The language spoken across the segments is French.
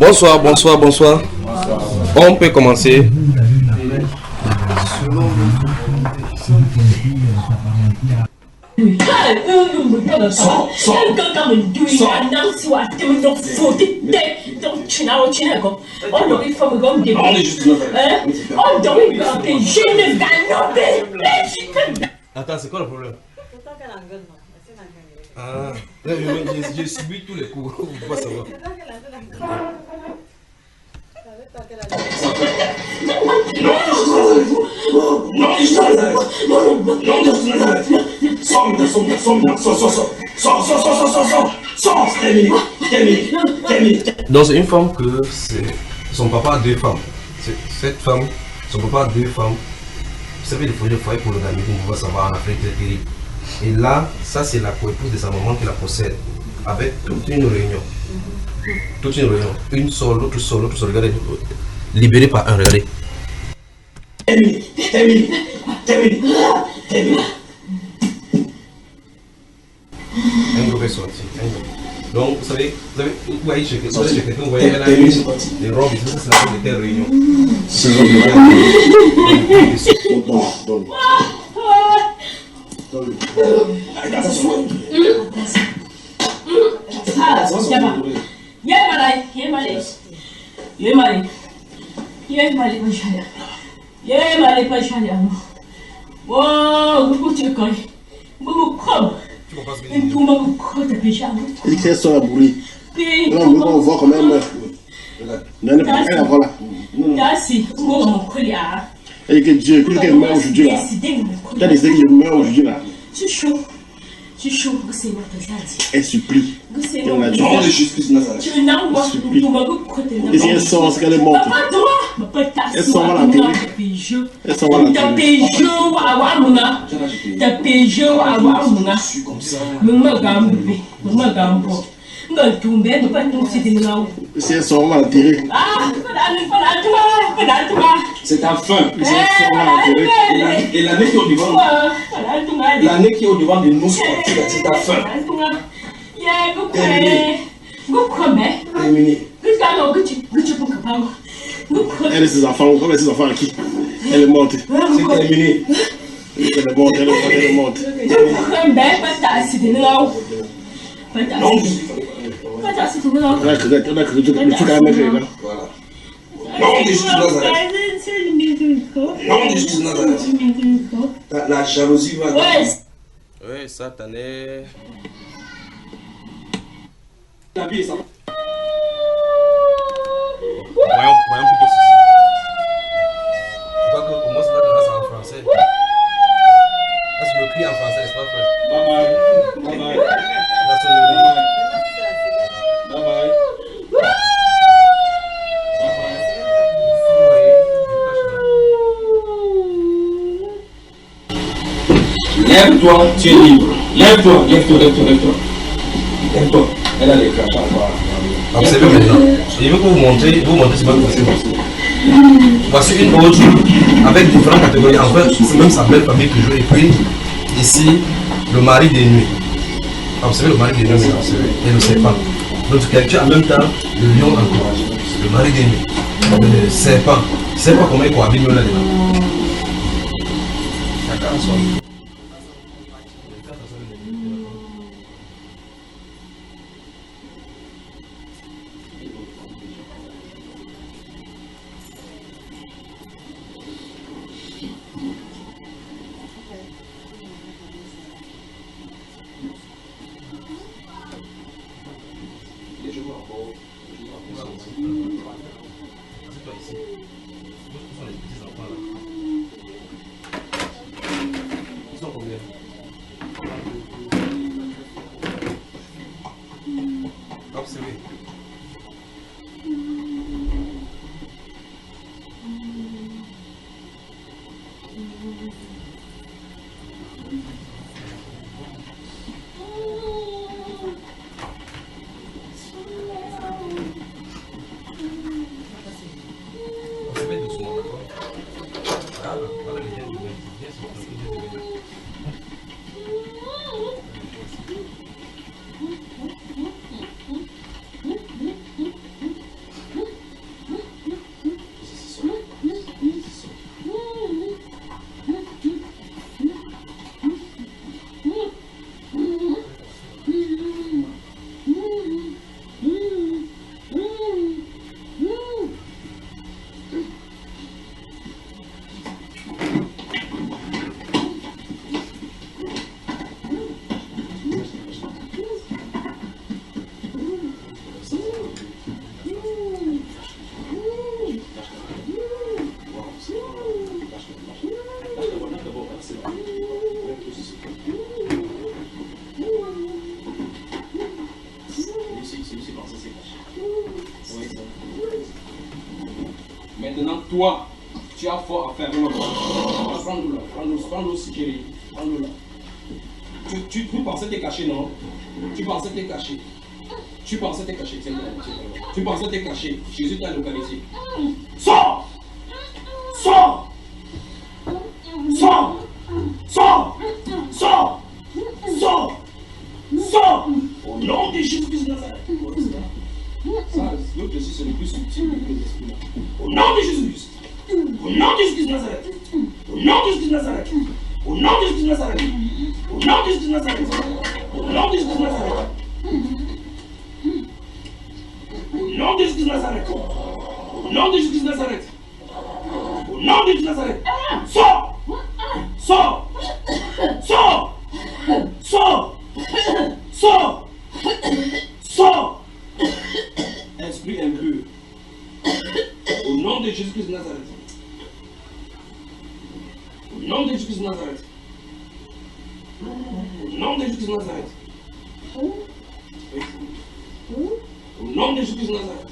Bonsoir, bonsoir, bonsoir. On peut commencer. Attends, c'est quoi le problème? Ah, j'ai subi tous les coups. Vous pouvez savoir. Donc c'est une femme que son papa a deux femmes. Cette femme, son papa a deux femmes. Vous savez, le foyer pour le gamin, vous pouvez savoir en Afrique, c'est terrible. Et là, ça c'est la coépouse de sa maman qui la possède. Avec toute une réunion. Toute une réunion. Une seule, l'autre seule, l'autre seule. Regardez. Libéré par un, regardez. Un groupe est sorti. Donc, vous savez, vous voyez chez quelqu'un, vous voyez là, des robes, ça c'est la fin de telle réunion. C'est il fait son abourie. Là, on voit quand même. Voilà. Et que Dieu, que meurt aujourd'hui là. Tu as décidé que je meurs aujourd'hui là. C'est chaud. C'est chaud, c'est votre elle supplie. Non, de justice Nazareth. Et si elle sort, c'est qu'elle est morte. Elle sort à la télé. Elle sort à la télé. Si elle sort à la télé. C'est ta fin. Et l'année qui est au devant, l'année qui est au devant de nous, c'est ta fin. Terminé. Elle et ses enfants, comme ses enfants à qui? Elle est morte. C'est terminé. Elle est morte, elle est morte. Non, On a cru le truc à la main. voilà. Non, de justice Nazareth. Non, de justice Nazareth. La jalousie va. Oui, satané. La vie, ça. Voyons plutôt ceci. Je crois que pour moi, c'est là que là, c'est en français. Est-ce que le cri en français, n'est-ce pas, frère? Bye bye. Bye bye. La sonnerie. Bye bye. Lève-toi, tu es libre. Lève-toi, lève-toi, lève-toi, lève-toi. Lève-toi. Elle a les crachats. Observez maintenant. Je veux vous montrer ce que vous faites. Voici une autre avec différentes catégories. En fait, c'est même sa belle famille que je joue. Et puis, ici, le mari des nuits. Observez le mari des nuits, observez. Et le serpent. Donc, quelqu'un en même temps, le lion encore. Le mari des nuits. Le serpent. Je ne sais pas comment il cohabite là-dedans. D'accord, Maintenant, toi, tu as fort à faire. Prends-le là, prends-le, chérie. Prends-le là. Tu pensais te cacher, non? Tu pensais te cacher. Tu pensais te cacher, tiens, tu pensais te cacher. Jésus t'a localisé. Sors! Sors! Sors! Sors! Sors! Sors! Sors! Au nom de Jésus-Christ de Nazareth. Ça, l'autre Jésus, c'est le plus subtil que l'esprit. Au nom de Jésus-Christ. Au nom de Jésus-Christ de Nazareth. Au nom de Jésus-Christ de Nazareth. Au nom de Jésus-Christ de Nazareth. Au nom de Jésus-Christ de Nazareth. Au nom de Jésus-Christ de Nazareth. Au nom de Jésus-Christ de Nazareth. Au nom de Jésus-Christ de Nazareth. Au nom de Jésus de Nazareth. Sors! Sors! Sors! Sors! Sors! Sors! Esprit impur. Au nom de Jésus-Christ de Nazareth. Au nom de Jésus-Christ de Nazareth. Au nom de Jésus-Christ de Nazareth. Au nom de Jésus-Christ de Nazareth.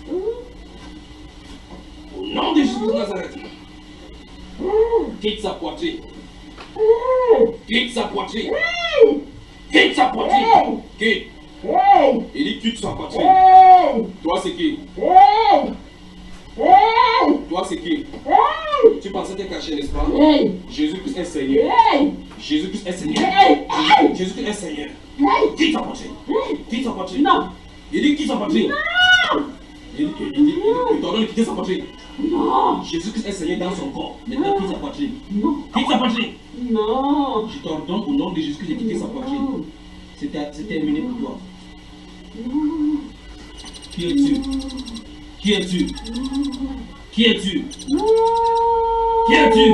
Au nom de Jésus-Christ de Nazareth. Quitte sa poitrine. Quitte sa poitrine. Quitte sa poitrine. Quitte. Il dit quitte sa poitrine. Toi c'est qui? Toi c'est qui? Tu pensais te cacher, n'est-ce pas? Jésus-Christ est Seigneur. Jésus-Christ est Seigneur. Jésus-Christ est Seigneur. Quitte sa poitrine. Quitte sa poitrine. Non. Il dit quitte sa poitrine. Il t'ordonne de quitter sa poitrine. Non. Jésus-Christ est Seigneur dans son corps. Maintenant quitte sa poitrine. Non. Quitte sa poitrine. Non. Je t'ordonne au nom de Jésus-Christ de quitter sa poitrine. C'est terminé pour toi. Qui es-tu? Qui es-tu? Qui es-tu? Qui es-tu?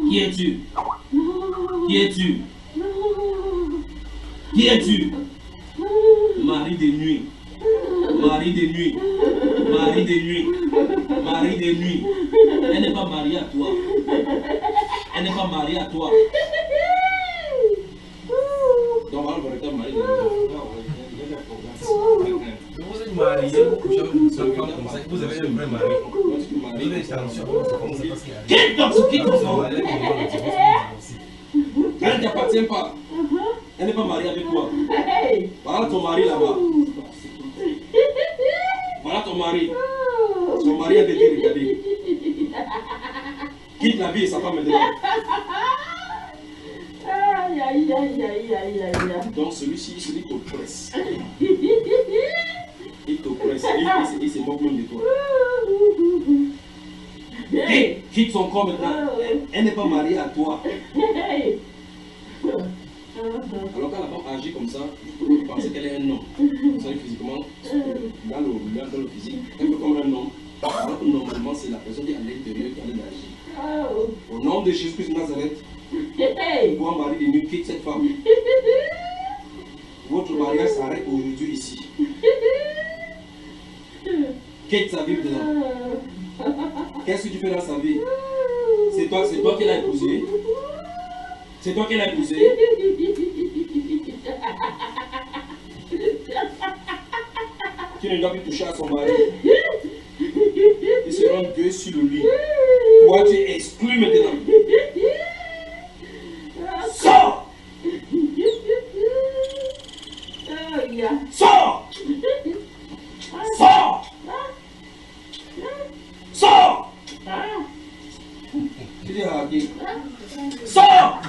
Qui es-tu? Qui es-tu? Qui es-tu? Marie de nuit. Marie de nuit. Marie de nuit. Marie de nuit. Elle n'est pas mariée à toi. Elle n'est pas mariée à toi. Donc voilà le véritable mari de nuit. Vous êtes marié, vous couchez avec une seule femme comme ça, vous avez un vrai mari. Vous avez attention, quitte dans ce quitte. Elle ne t'appartient pas. Elle n'est pas mariée avec toi. Voilà ton mari là-bas. Voilà ton mari. Son mari a été regardé. Quitte la vie et sa femme maintenant. Donc celui-ci, celui qui t'oppresse. Il t'oppresse. Il se moque même de toi. Et quitte son corps maintenant. Elle n'est pas mariée à toi. Alors quand la femme agit comme ça, vous pensez qu'elle est un homme. Vous savez physiquement, dans le physique, un peu comme un homme. Alors que normalement c'est la personne qui est à l'intérieur qui a agir. Au nom de Jésus-Christ de Nazareth, toi mari de nuit, quitte cette femme. Votre mariage s'arrête aujourd'hui ici. Quitte sa vie dedans. Qu'est-ce que tu fais dans sa vie? C'est toi qui l'as épousé. C'est toi qui l'as épousé. Tu ne dois plus toucher à son mari. Il se rend Dieu sur le lit. Toi, tu es exclu maintenant. Sors! Sors! Sors! Sors! Tu dis à qui? Sors!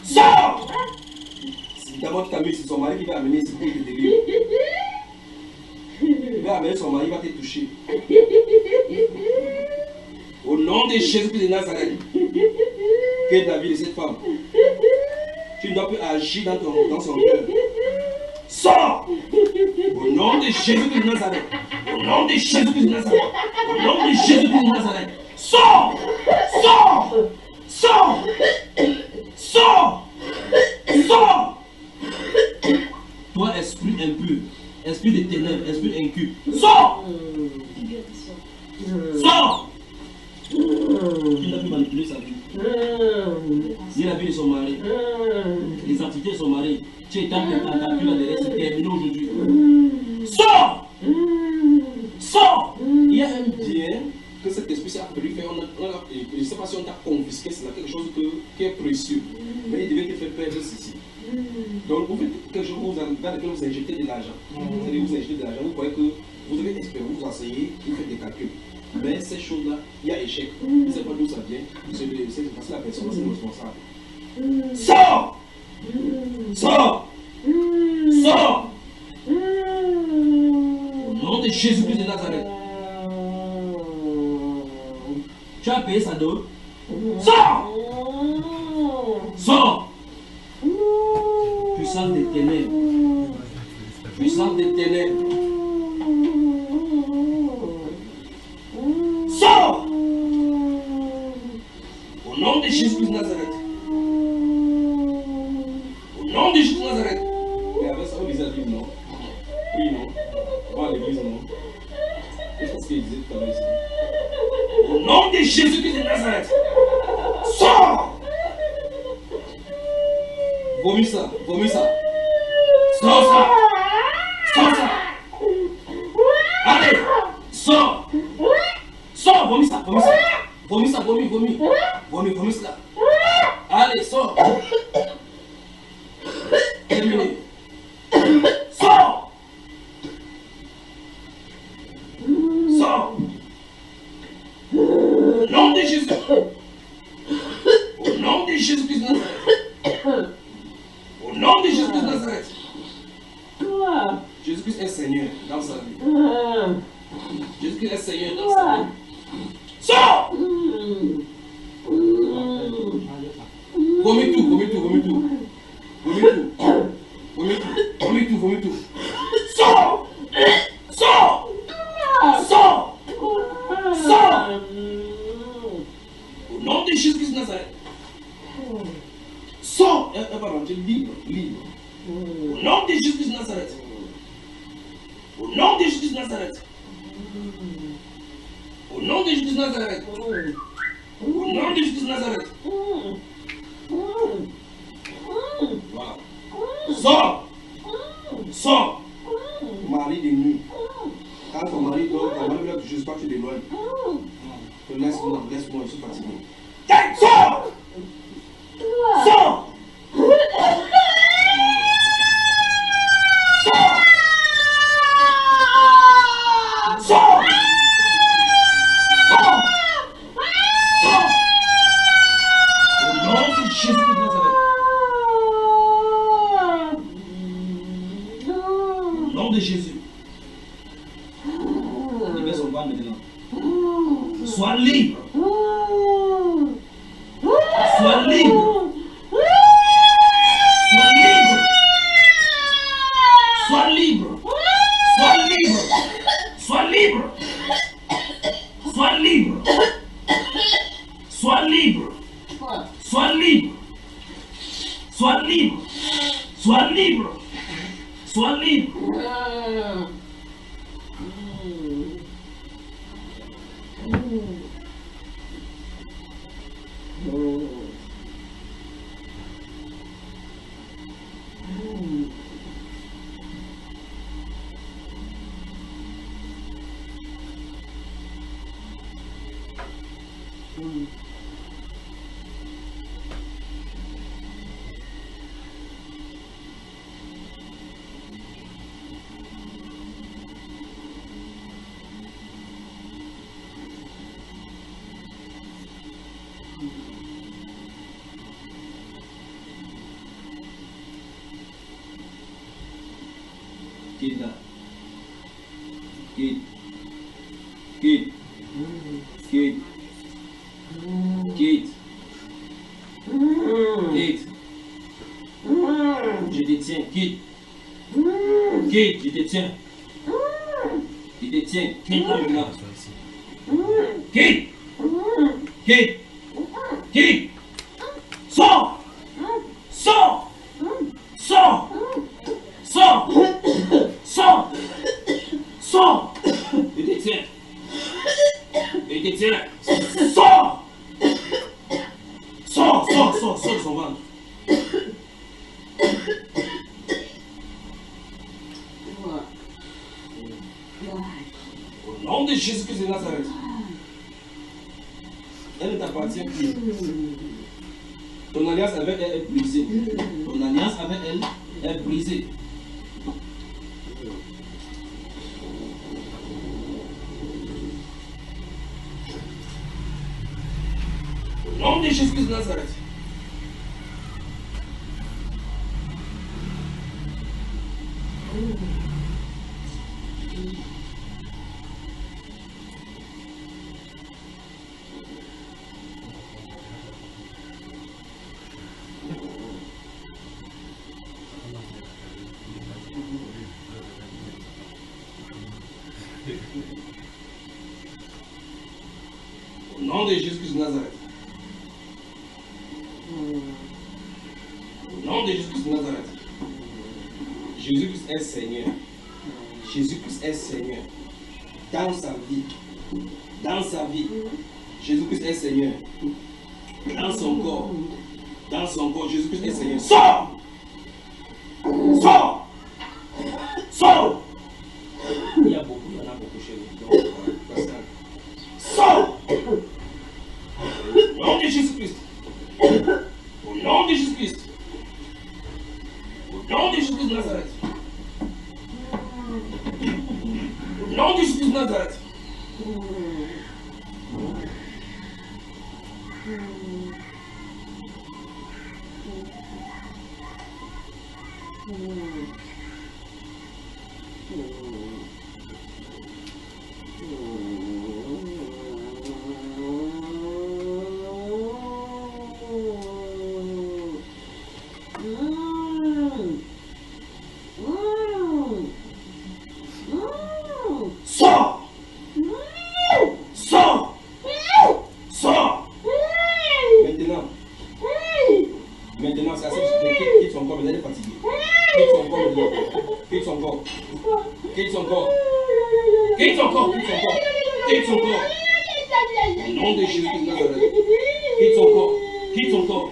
Sors! D'abord, tu t'as mis, c'est son mari qui va amener ici pour te délivrer. Il va amener son mari, il va te toucher. Au nom de Jésus-Christ de Nazareth, que la vie de cette femme, tu ne dois plus agir dans son cœur. Sors! Au nom de Jésus-Christ de Nazareth. Au nom de Jésus-Christ de Nazareth. Au nom de Jésus-Christ de Nazareth. Sors! Sors! Sors! Sors! Sors! Toi, esprit impur, esprit de ténèbres, esprit inculte, sors! Sors! Tu n'as plus manipulé sa vie. Ni la vie de son mari, les activités de son mari. Tu es en calcul là derrière, c'est terminé aujourd'hui. Sors! Sors! je ne sais pas si on t'a confisqué, c'est quelque chose qui est précieux. Mais il devait te faire perdre ceci. Donc vous faites quelque chose dans lequel vous injectez de l'argent. C'est-à-dire vous injectez de l'argent, vous croyez que vous avez espéré, vous enseignez, vous faites des calculs. Mais ces choses-là, il y a échec. Je ne sais pas d'où ça vient. C'est parce que la personne c'est responsable. Sors! Sors! Sors! Au nom de Jésus-Christ de Nazareth. Tu as payé sa dot? Sors! Sors! Puissance des ténèbres. Puissance des ténèbres. Sors! Au nom de Jésus-Christ de Nazareth. Au nom de Jésus de Nazareth. Mais avec ça, on disait à Dieu non. Oui, non. Moi, à l'église, non. Qu'est-ce qu'il disait tout à l'heure ici? Au nom de Jésus-Christ de Nazareth. Sors! Vomis ça, vomis ça. Sors ça. Sors ça. Allez, sors. Sors, vomis ça, vomis ça. Vomis ça, vomis, vomis. Vomis, vomis ça. Allez, sors. Terminé. Sors. Sors. Au nom de Jésus. Au nom de Jésus-Christ de Nazareth. Au nom de Jésus-Christ de Nazareth. Jésus-Christ est Seigneur dans sa vie. Jésus-Christ est Seigneur dans sa vie. Sors! Vomis tout, vomis tout, vomis tout. Vomis tout. Vomis tout, vomis tout, vomis tout. Sors! Sors! Sors! Sors! Au nom de Jésus-Christ de Nazareth. Sors! Elle va rentrer libre, libre. Au nom de Jésus-Christ de Nazareth. Au nom de Jésus de Nazareth. Au nom de Jésus de Nazareth. Au nom de Jésus de Nazareth. Voilà. Sors. Sors. Mari de nuit. Quand ton mari dort, ton mari ne juste pas que tu l'éloignes. Laisse-moi, laisse-moi, je suis fatigué. Sors. Sors. Sors. De Jésus. Libère son ventre maintenant. Sois libre. Sois libre. Sois libre. Sois libre. Sois libre. Sois libre. Sois libre. Sois libre. Sois libre. Sois libre. Sois libre. Sois libre. Quitte là. Quitte. Quitte. Quitte. Quitte. Quitte. Je te tiens. Quitte. Quitte. Je te tiens. Je te tiens. Quitte là maintenant. Quitte. Quitte. Quitte. Sors. Sors. Sors. Sors. Sors. Sors. Je te tiens. Je te tiens. Sors. Sors, sors, sors, sors de son ventre. Au nom de Jésus-Christ de Nazareth. Elle ne t'appartient plus. Ton alliance avec elle est brisée. Ton alliance avec elle est brisée. Au nom de Jésus-Christ de Nazareth. Au nom de Jésus-Christ de Nazareth. Au nom de Jésus-Christ de Nazareth. Jésus-Christ est Seigneur. Jésus-Christ est Seigneur. Dans sa vie. Dans sa vie. Jésus-Christ est Seigneur. Dans son corps. Dans son corps, Jésus-Christ est Seigneur. Sors! Sors! Sors! Il y en a beaucoup chez nous. Sors! Au nom de Jésus-Christ. Au nom de Jésus-Christ. Au nom de Jésus-Christ de Nazareth. Au nom de Jésus-Christ de Nazareth. Sors! Sors! Sors! Maintenant, c'est assez. Quitte son corps, mais elle est fatiguée. Quitte son corps, quitte son corps. Quitte son corps. Quitte son corps, quitte son corps. Quitte son corps. Au nom de Jésus-Christ de Nazareth. Quitte son corps. Quitte son corps.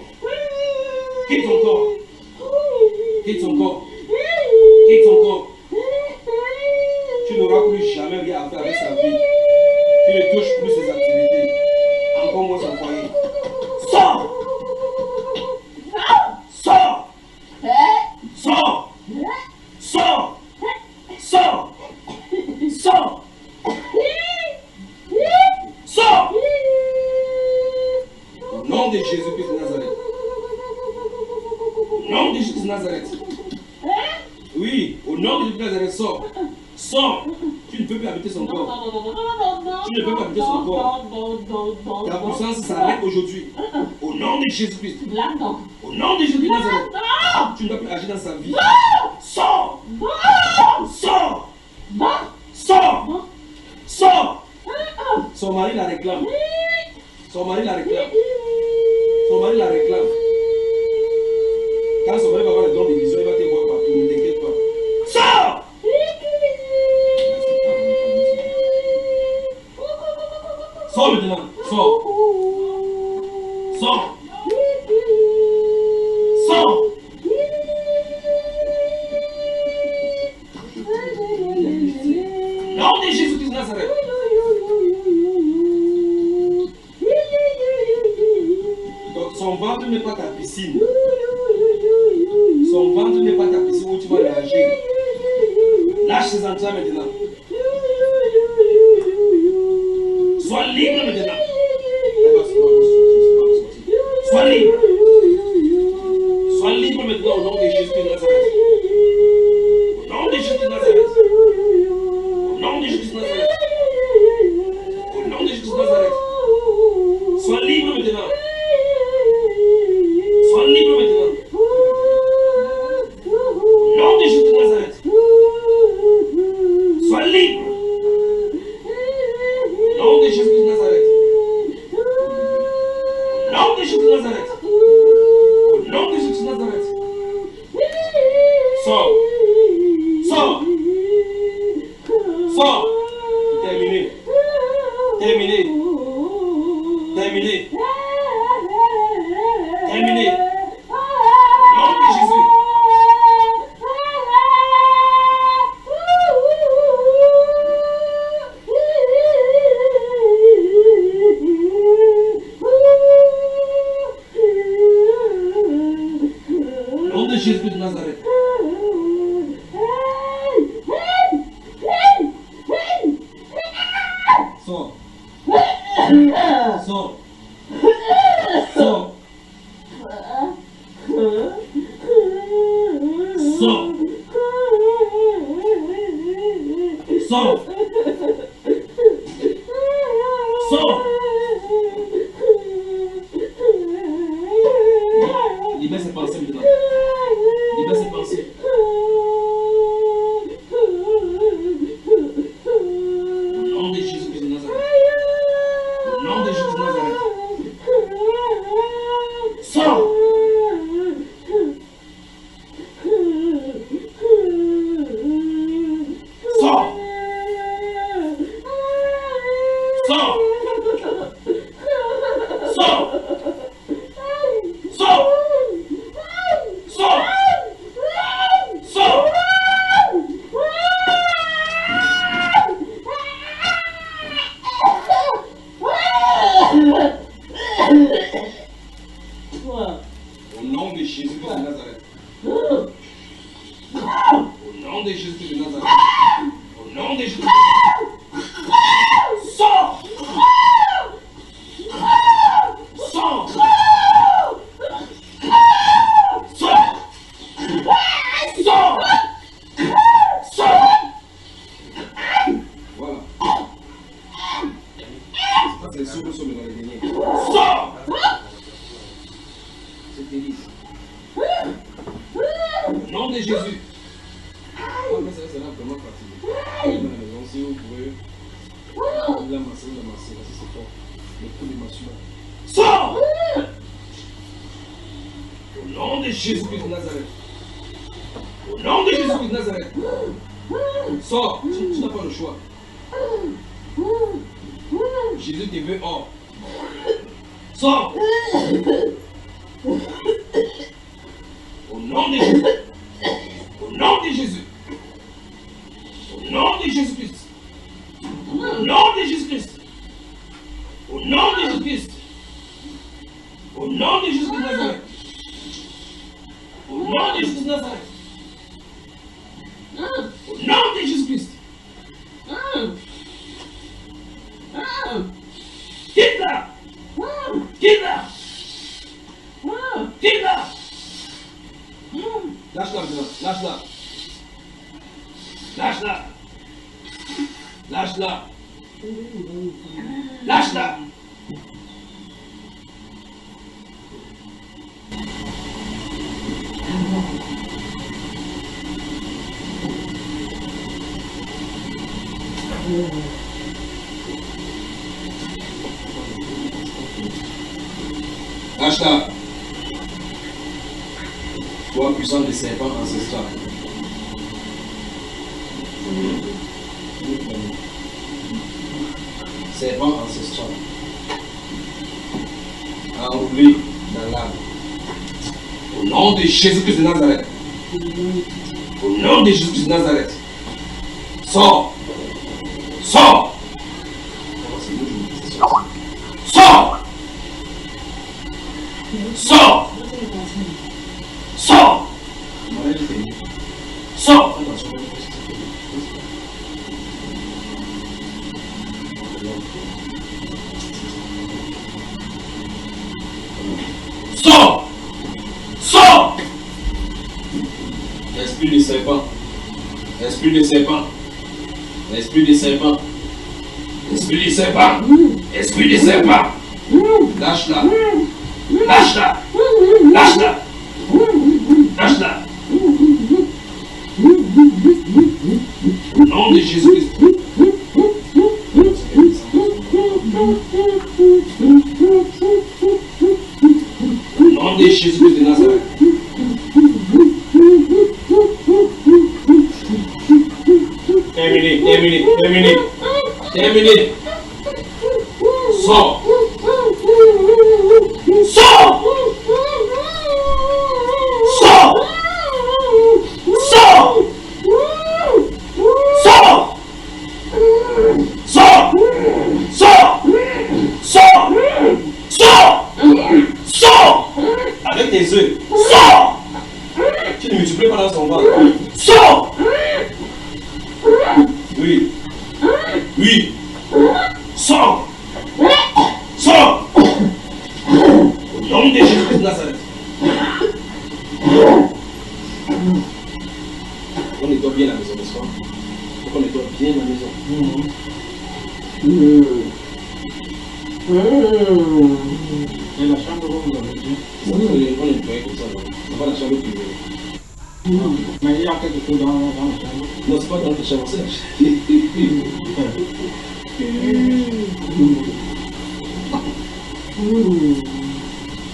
Quitte son corps. Quitte son corps. Quitte son corps. Tu n'auras plus jamais rien à faire avec sa vie. Tu ne touches plus ses activités. Encore moins son foyer. Sors! Sors! Sors! Sors! Sors! Sors! Sors! Au nom de Jésus-Christ de Nazareth. Au nom de Jésus de Nazareth. Oui, au nom de Jésus de Nazareth, sors. Sors! Tu ne peux plus habiter son corps. Tu ne peux pas habiter son corps. Ta puissance s'arrête aujourd'hui. Au nom de Jésus-Christ. Au nom de Jésus de Nazareth. Tu ne dois plus agir dans sa vie. Sors! Sors! Sors! Sors! Son mari la réclame. Son mari la réclame. Son mari la réclame. Quand son mari va avoir le don de vision, il va te voir partout. Ne t'inquiète pas. Sors! Sors maintenant. Sors. Sors. Sors. Nom de Jésus-Christ de Nazareth. Donc son ventre n'est pas ta piscine. Son ventre n'est pas ta piscine où tu vas nager. Lâche ses entrailles maintenant. Sois libre maintenant. Sois libre. Sois libre maintenant au nom de Jésus de Nazareth. Au nom de Jésus de Nazareth. Au nom de Jésus de Nazareth. Au nom de Jésus de Nazareth. Sois libre maintenant. Sois libre maintenant. Au nom de Jésus de Nazareth. Sois libre. Au nom de Jésus de Nazareth. Au nom de Jésus de Nazareth. Au nom de Jésus de Nazareth. Sors. Sors. Sors. Terminé. Terminé. Terminé. Terminé. Au nom de Jésus. Sors. Sors. Sors. Sors. Sors. Sors. Libère ses pensées maintenant. Libère ses pensées. Au nom de Jésus-Christ de Nazareth. Au nom de Jésus de Nazareth. Sors. Sors. Sors. Sors. Sors. Sors. Sors. Au nom de Jésus-Christ de Nazareth. Au nom de Jésus-Christ de Nazareth. Au nom de Jésus. Sors. Sors. Sors. Sors. Sors. Voilà. C'est le souffle sur le dernier. Sors. C'est terrible. Au nom de Jésus. Mais ça sera vraiment fatigué. Dans la maison, si vous pouvez. La masse, c'est fort. Le coup de masse. Sors. Au nom de Jésus-Christ de Nazareth. Au nom de Jésus-Christ de Nazareth. Sors. Tu n'as pas le choix. Jésus te veut hors. Sors. Au nom de Jésus. Au nom de Jésus. Au nom de Jésus-Christ. Au nom de Jésus-Christ. Au nom de Jésus-Christ. Au nom de Jésus de Nazareth. Au nom de Jésus de Nazareth. Au nom de Jésus-Christ. Quitte-la. Quitte-la. Quitte-la. Lâche-la maintenant. Lâche-la. Lâche-la. Lâche-la. Lâche-la. Lâche-la. Toi, puissant des serpents ancestrales. Serpent ancestral. Enroulé dans l'âme. Au nom de Jésus-Christ de Nazareth. Au nom de Jésus-Christ de Nazareth. Sors. Sors. Sors. Sors. Sors. Sors. Sors. Sors. Esprit de serpent. Esprit de serpent. Esprit de serpent. Esprit de serpent. Esprit de serpent. Lâche-la. Lâche-la. Lâche-la. Lâche-la. Au nom de Jésus-Christ. Au nom de Jésus-Christ de Nazareth. Terminé, terminé, terminé. Terminé. Sors. Sors. Sors. Sors. Sors. Sors. Sors. Sors. Sors. Sors. Avec tes yeux. Sors. Tu ne multiplies pas dans son ventre. Sors. Oui. Oui. Sors! Sors! Au nom de Jésus de Nazareth. On nettoie bien la maison, n'est-ce pas? On nettoie bien la maison. Et la chambre où vous avez dit? On nettoie comme ça. On va la chambre privée. Mais il y a quelque chose dans la chambre. Non, c'est pas dans la chambre, c'est la chambre.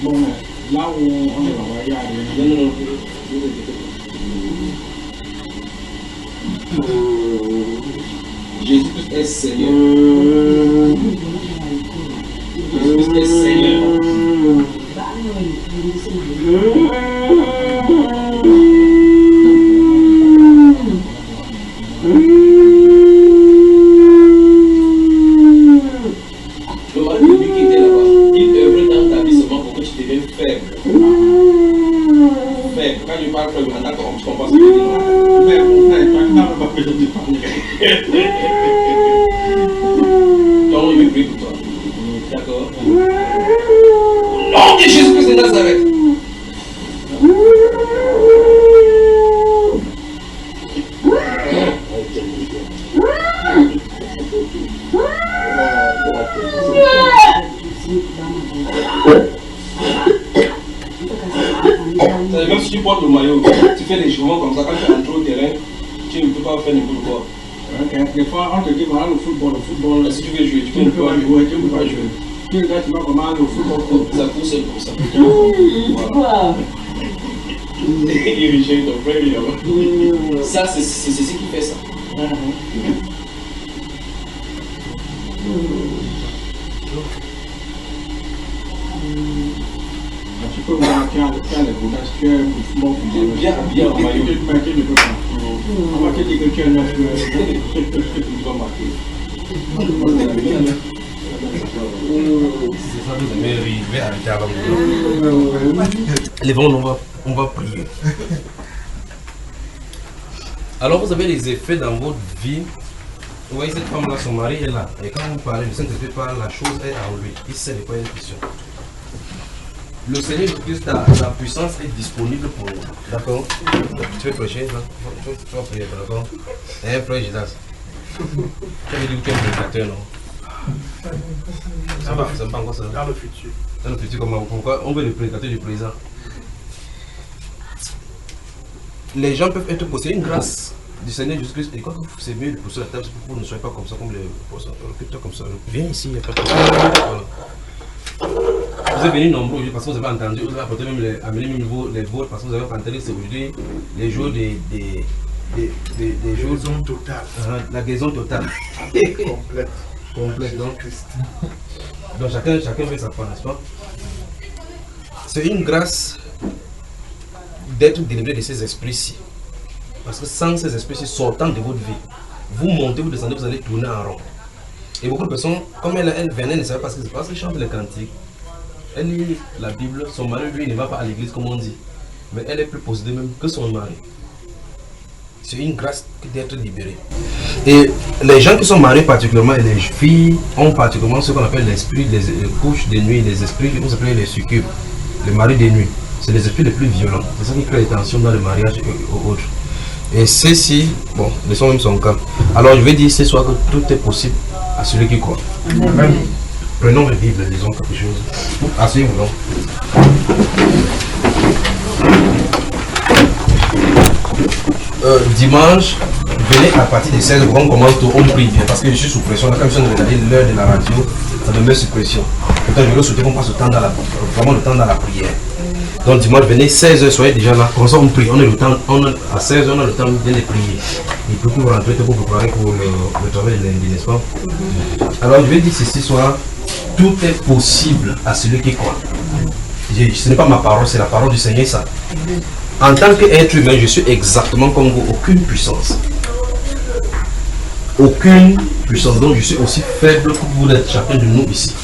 Bon, mais là où on est là, il y a Non, ne vous inquiétez pas. Jésus-Christ est Seigneur. Jésus-Christ est Seigneur. Le mari de lui qui était là-bas, il œuvrait dans ta vie seulement pour que tu deviennes faible. Faible. Quand je parle faible, d'accord, je comprends ce que tu dis. Donc, je vais prier pour toi. D'accord? Au nom de Jésus-Christ de Nazareth. Même si tu portes le maillot, tu fais des jouements comme ça, quand tu entres au terrain, tu ne peux pas faire n'importe quoi. Ok, des fois on te dit voilà le football, Si tu veux jouer, tu ne peux pas jouer, tu ne peux pas jouer. Tu regardes tu vas comment le football. Ça pousse comme ça. Voilà. Il est ton frère, évidemment. Ça, c'est ceci qui fait ça. Tu peux voir qu'il y a les boudages, tu es un football. Bien en maillot. Tu ne peux pas. On va te dire que tu es un neuf. Tu vas marquer. C'est ça, vous aimez arriver à arrêter avant. Levons, on va prier. Alors vous avez les effets dans votre vie. Vous voyez cette femme-là, son mari est là. Et quand vous parlez, le Saint-Esprit parle, la chose est en lui. Il sait de quoi il est question. Le Seigneur Jésus-Christ, la puissance est disponible pour nous. D'accord? Tu veux prêcher, là? Tu vas prier, d'accord? Et frère Jésus. Tu avais dit que tu es un prédicateur, non? Ça va pas encore ça. Dans le futur. Dans le futur, comment? Pourquoi on veut le prédicateur du présent? Les gens peuvent être possédés une grâce du Seigneur Jésus-Christ. Et quand c'est mieux de pousser la table, c'est pour que vous ne soyez pas comme ça, comme les occupe-toi comme ça. Viens ici, il n'y a pas de problème. Voilà. Vous êtes venus nombreux aujourd'hui parce que vous avez entendu, vous avez apporté même amené même les vôtres parce que vous avez entendu c'est aujourd'hui les jours des jours. Guérison totale. La guérison totale. Complète. Complète, donc. Donc chacun fait sa part, n'est-ce pas? C'est une grâce d'être délivré de ces esprits-ci. Parce que sans ces esprits-ci sortant de votre vie, vous montez, vous descendez, vous allez tourner en rond. Et beaucoup de personnes, comme elle venait, ne savait pas ce qui se passe, elle chante les cantiques, elle lit la Bible, son mari lui ne va pas à l'église comme on dit, mais elle est plus possédée même que son mari. C'est une grâce d'être libérée. Et les gens qui sont mariés particulièrement, et les filles ont particulièrement ce qu'on appelle l'esprit, les couches de nuit, les esprits, vous appelez les succubes, les maris de nuit. C'est les esprits les plus violents. C'est ça qui crée les tensions dans le mariage et autres. Et ceci, bon, laissons même son cas. Alors je vais dire ce soir que tout est possible à celui qui croit. Amen. Prenons la Bible, lisons quelque chose. Asseyez-vous donc. Dimanche, venez à partir de 16h, on commence tout, on prie bien. Parce que je suis sous pression. Là, quand je viens de regarder l'heure de la radio, ça me met sous pression. Pourtant, je veux souhaiter qu'on passe vraiment le temps dans la prière. Donc dimanche, venez 16h, soyez déjà là. Comme ça, on prie. On a le temps, à 16h, on a le temps bien de prier. Et puis vous rentrez pour vous préparer pour le travail de lundi, n'est-ce pas? Alors, je vais dire ceci soir, tout est possible à celui qui croit. Ce n'est pas ma parole, c'est la parole du Seigneur, ça. En tant qu'être humain, je suis exactement comme vous, aucune puissance. Aucune puissance. Donc je suis aussi faible que vous l'êtes chacun de nous ici.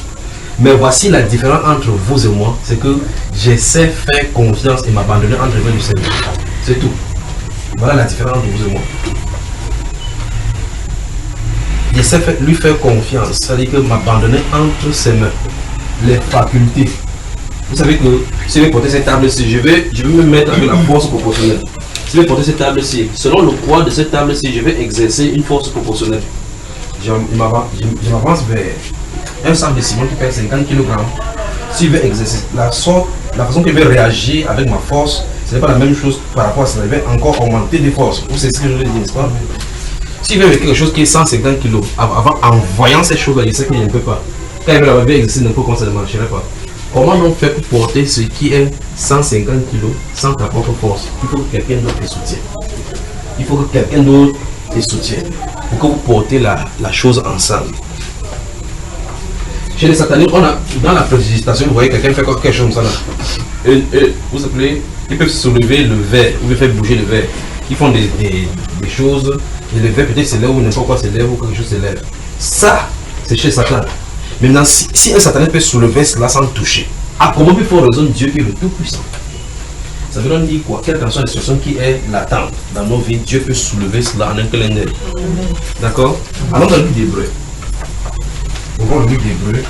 Mais voici la différence entre vous et moi, c'est que je sais faire confiance et m'abandonner entre les mains du Seigneur. C'est tout. Voilà la différence entre vous et moi. je sais lui faire confiance, c'est-à-dire que m'abandonner entre ses mains, les facultés. Vous savez que si je vais porter cette table-ci, je vais me mettre avec la force proportionnelle. Si je vais porter cette table-ci, selon le poids de cette table-ci, je vais exercer une force proportionnelle. Je m'avance vers un sac de ciment qui pèse 50 kg. Si je vais exercer la façon que je vais réagir avec ma force, ce n'est pas la même chose par rapport à ça. Je vais encore augmenter des forces. Vous savez ce que je veux dire, n'est-ce pas? Si je vais avec quelque chose qui est 150 kg, en voyant ces choses-là, je sais que je ne peux pas. Quand je vais exercer n'importe comment, ça ne marcherait pas. Comment on fait pour porter ce qui est 150 kg sans ta propre force? Il faut que quelqu'un d'autre te soutienne. Il faut que quelqu'un d'autre te soutienne pour que vous portez la chose ensemble. Chez les sataniques, on a dans la prédigestation, vous voyez quelqu'un fait quelque chose comme ça là. Vous appelez, ils peuvent soulever le verre, ou faire bouger le verre. Ils font des choses, et le verre peut-être s'élève ou n'importe quoi s'élève ou quelque chose s'élève. Ça, c'est chez Satan. Maintenant, si un satané peut soulever cela sans toucher, à comment plus fort raison Dieu qui est le Tout-Puissant? Ça veut dire quoi? Quelle que soit la situation qui est latente dans nos vies, Dieu peut soulever cela en un clin d'œil. D'accord? Allons dans le livre d'Hébreu. On voit le livre d'Hébreu.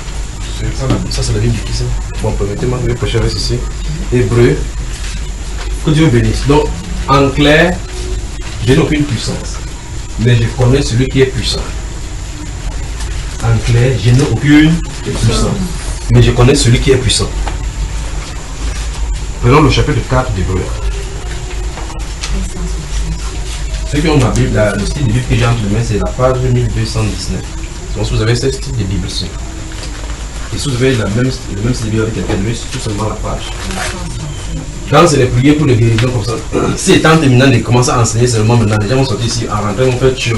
Ça, c'est le livre de qui ça? Bon, permettez-moi de prêcher avec ceci. Hébreu. Que Dieu bénisse. Donc, en clair, je n'ai aucune puissance, mais je connais celui qui est puissant. En clair, je n'ai aucune puissance, mais je connais celui qui est puissant. Prenons le chapitre 4 d'Hébreu. Ceux qui ont ma Bible, le style de Bible que j'ai entre les mains, c'est la page 1219. Donc, si vous avez ce style de Bible-ci, et si vous avez le même style de Bible avec quelqu'un de lui, c'est tout seulement la page. Quand c'est les prières pour les guérisons comme ça, si étant terminant de commencer à enseigner seulement maintenant, les gens vont sortir ici en rentrant, vont faire tchou.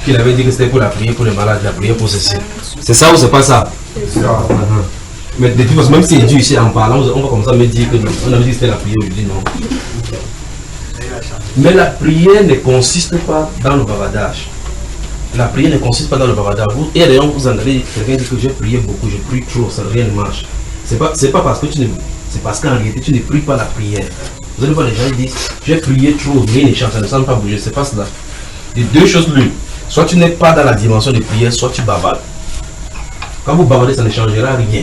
Qu'il avait dit que c'était pour la prière pour les malades, la prière pour ceci. C'est ça ou c'est pas ça? Mais de toute façon, même si Dieu ici en parlant, on va comme ça me dire que non. On avait dit que c'était la prière, je dis non. Mais la prière ne consiste pas dans le bavardage. La prière ne consiste pas dans le bavardage. Et d'ailleurs, vous en avez quelqu'un dit que j'ai prié beaucoup, je prie trop, ça rien ne marche. C'est pas parce que tu ne. C'est parce qu'en réalité, tu ne pries pas la prière. Vous allez voir, les gens disent, j'ai prié trop, rien ne change, ça ne semble pas bouger. C'est pas cela. Il y a deux choses l'une. Soit tu n'es pas dans la dimension de prière, soit tu bavardes. Quand vous bavardez, ça ne changera rien.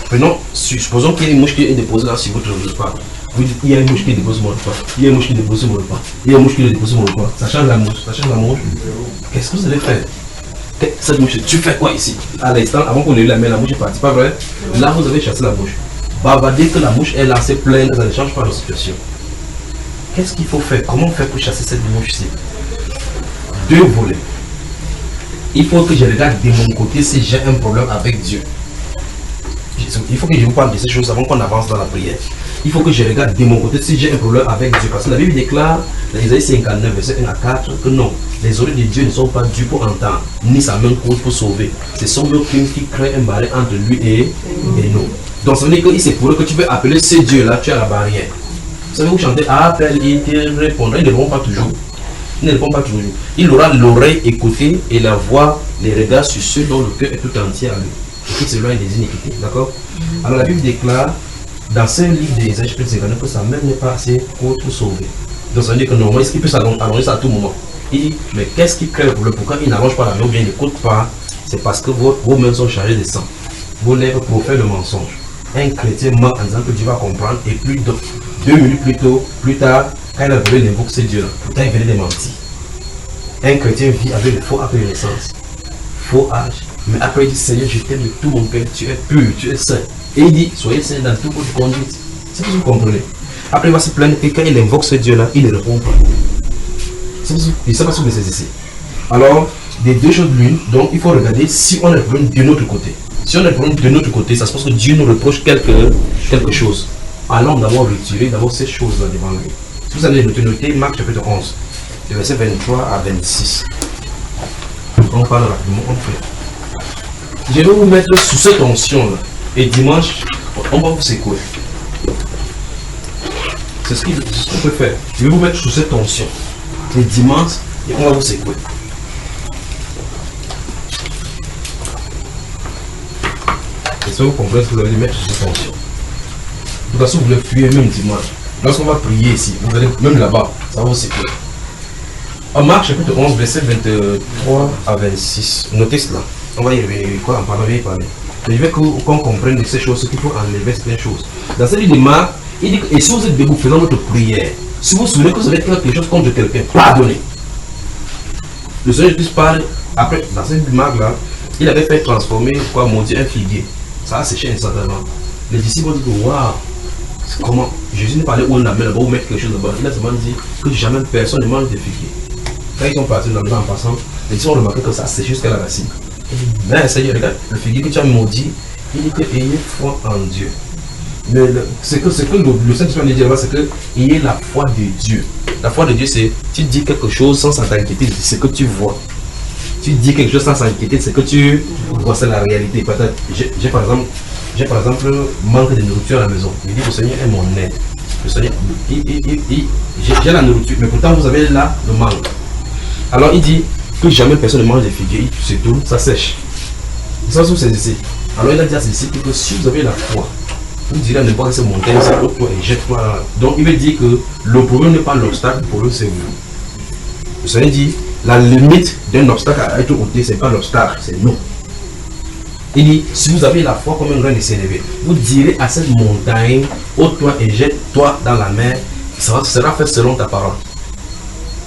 Prenons, supposons qu'il y a une mouche qui est déposée là sur votre repas. Vous dites, il y a une mouche qui est déposée sur mon repas. Il y a une mouche qui est déposée sur mon repas. Il y a une mouche qui est déposée sur mon repas. Ça change la mouche. Ça change la mouche. Qu'est-ce que vous allez faire? Cette mouche, tu fais quoi ici? À l'instant, avant qu'on ait eu la main, la mouche est partie. Pas vrai? Là, vous avez chassé la mouche. Bavarder que la mouche est lancée pleine, ça ne change pas la situation. Qu'est-ce qu'il faut faire? Comment faire pour chasser cette mouche-ci? Deux volets. Il faut que je regarde de mon côté si j'ai un problème avec Dieu. Il faut que je vous parle de ces choses avant qu'on avance dans la prière. Il faut que je regarde de mon côté si j'ai un problème avec Dieu. Parce que la Bible déclare, dans Isaïe 59, verset 1 à 4, que non, les oreilles de Dieu ne sont pas dues pour entendre, ni sa main courte pour sauver. Ce sont nos crimes qui créent un barré entre lui et nous. Donc ça veut dire qu'il c'est pour eux que tu veux appeler ce Dieu-là, tu as la barrière. Vous savez, vous chantez, appelle, il te répondra. Il ne répond pas toujours. Il ne répond pas toujours. Il aura l'oreille écoutée et la voix, les regards sur ceux dont le cœur est tout entier à lui. Et qui s'éloigne des iniquités. D'accord? Alors la Bible déclare, dans ce livre des Isaïe 59, que sa main n'est pas assez courte pour sauver. Donc ça veut dire que normalement, il peut s'allonger ça à tout moment. Il dit, mais qu'est-ce qui crée le problème? Pourquoi il n'allonge pas la main ou bien il n'écoute pas? C'est parce que vos mains sont chargées de sang. Vos lèvres profèrent le mensonge. Un chrétien ment en disant que Dieu va comprendre et plus de 2 minutes plus tard, quand il a voulu l'invoquer ce Dieu-là, pourtant il venait de mentir. Un chrétien vit avec le faux après une naissance, faux âge, mais après il dit Seigneur, je t'aime de tout mon cœur, tu es pur, tu es saint. Et il dit soyez saint dans toute votre conduite. C'est ce que vous comprenez. Après il va se plaindre que quand il invoque ce Dieu-là, il ne répond pas. Je ne sais pas si vous le saisissez. Alors, des deux choses l'une, donc il faut regarder si on a le problème de notre côté. Si on a le problème de notre côté, ça se passe que Dieu nous reproche quelque chose. Allons d'abord retirer ces choses-là devant lui. Si vous allez noter Marc chapitre 11, de verset 23 à 26. On parle rapidement, on fait. Je vais vous mettre sous cette onction-là. Et dimanche, on va vous secouer. C'est ce qu'on peut faire. Je vais vous mettre sous cette onction. Et dimanche, on va vous secouer. Et ça vous comprenez ce que vous allez mettre sous cette onction. De toute façon, vous voulez fuir même dimanche. Lorsqu'on va prier ici, vous allez même là-bas, ça va vous secouer. En Marc chapitre 11, verset 23 à 26. Notez cela. On va y revenir. Quoi, en parlant, mais je veux qu'on comprenne ces choses, qu'il faut enlever certaines choses. Dans cette livre de Marc, il dit que, et si vous êtes debout faisant votre prière, si vous vous souvenez que vous avez quelque chose contre quelqu'un, pardonnez. Le Seigneur Jésus parle, après, dans cette livre de Marc là, il avait fait transformer, quoi, monter un figuier. Ça a séché instantanément. Les disciples ont dit que, waouh, comment Jésus ne parlait où on amène là-bas, où mettre quelque chose là-bas. Il a seulement dit que jamais personne ne mange des figuiers. Quand ils sont partis dans le temps en passant, les disciples ont remarqué que ça a séché jusqu'à la racine. Mais Seigneur, regarde, le figuier que tu as maudit, il dit que ayez foi en Dieu. Mais ce que le Saint-Esprit dit là-bas, c'est que ayez la foi de Dieu. La foi de Dieu, c'est tu dis quelque chose sans t'inquiéter de ce que tu vois. Tu dis quelque chose sans s'inquiéter de ce que tu vois, c'est la réalité. Peut-être, j'ai par exemple manque de nourriture à la maison. Il dit que le Seigneur est mon aide. Le Seigneur, j'ai la nourriture, mais pourtant vous avez là le manque. Alors il dit que jamais personne ne mange des figuiers, c'est tout, ça sèche. Ça vous saisissez. Alors il a dit à ses disciples que si vous avez la foi, vous direz à n'importe quelle montagne, c'est pour toi et jette-toi là. Donc il veut dire que le problème n'est pas l'obstacle, le problème c'est vous. Le Seigneur dit, la limite d'un obstacle à être ôté, c'est pas l'obstacle, c'est nous. Il dit, si vous avez la foi comme un grain de sénévé, vous direz à cette montagne, ôte-toi et jette-toi dans la mer, ça sera fait selon ta parole.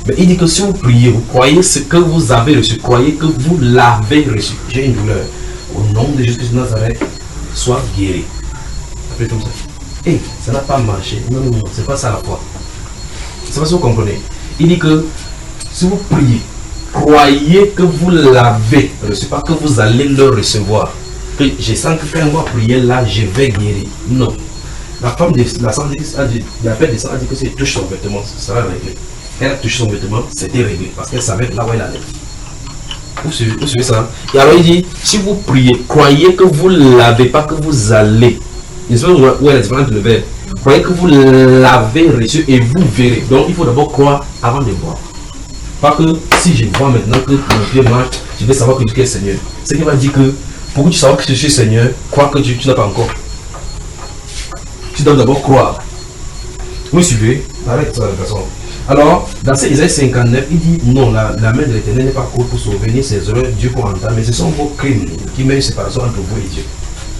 Mais il dit que si vous priez, vous croyez ce que vous avez reçu, croyez que vous l'avez reçu. J'ai une douleur. Au nom de Jésus-Christ de Nazareth, sois guéri. Appelez comme ça. Et ça n'a pas marché. Non, non, non, c'est pas ça la foi. C'est pas ce que vous comprenez. Il dit que si vous priez, croyez que vous l'avez reçu, pas que vous allez le recevoir. Que je sens que quand moi prier là, je vais guérir. Non. La femme de la santé a dit, l'appel de sang a dit que si elle touche son vêtement, ça sera réglé. Elle a touché son vêtement, c'était réglé parce qu'elle savait là où elle allait. Vous suivez ça? Et alors il dit, si vous priez, croyez que vous l'avez, pas que vous allez. Il se où est la différence de le verbe. Croyez que vous l'avez reçu et vous verrez. Donc il faut d'abord croire avant de voir. Pas que si je vois maintenant que mon pied marche, je vais savoir que tu es Seigneur. Ce qui va dire que pour que tu saches que tu suis Seigneur, crois que tu n'as pas encore. Tu dois d'abord croire. Vous suivez? Arrête ça de toute façon. Alors, dans Isaïe 59, il dit non, la main de l'Éternel n'est pas courte pour sauver ses erreurs, Dieu pour entendre, mais ce sont vos crimes qui mettent une séparation entre vous et Dieu.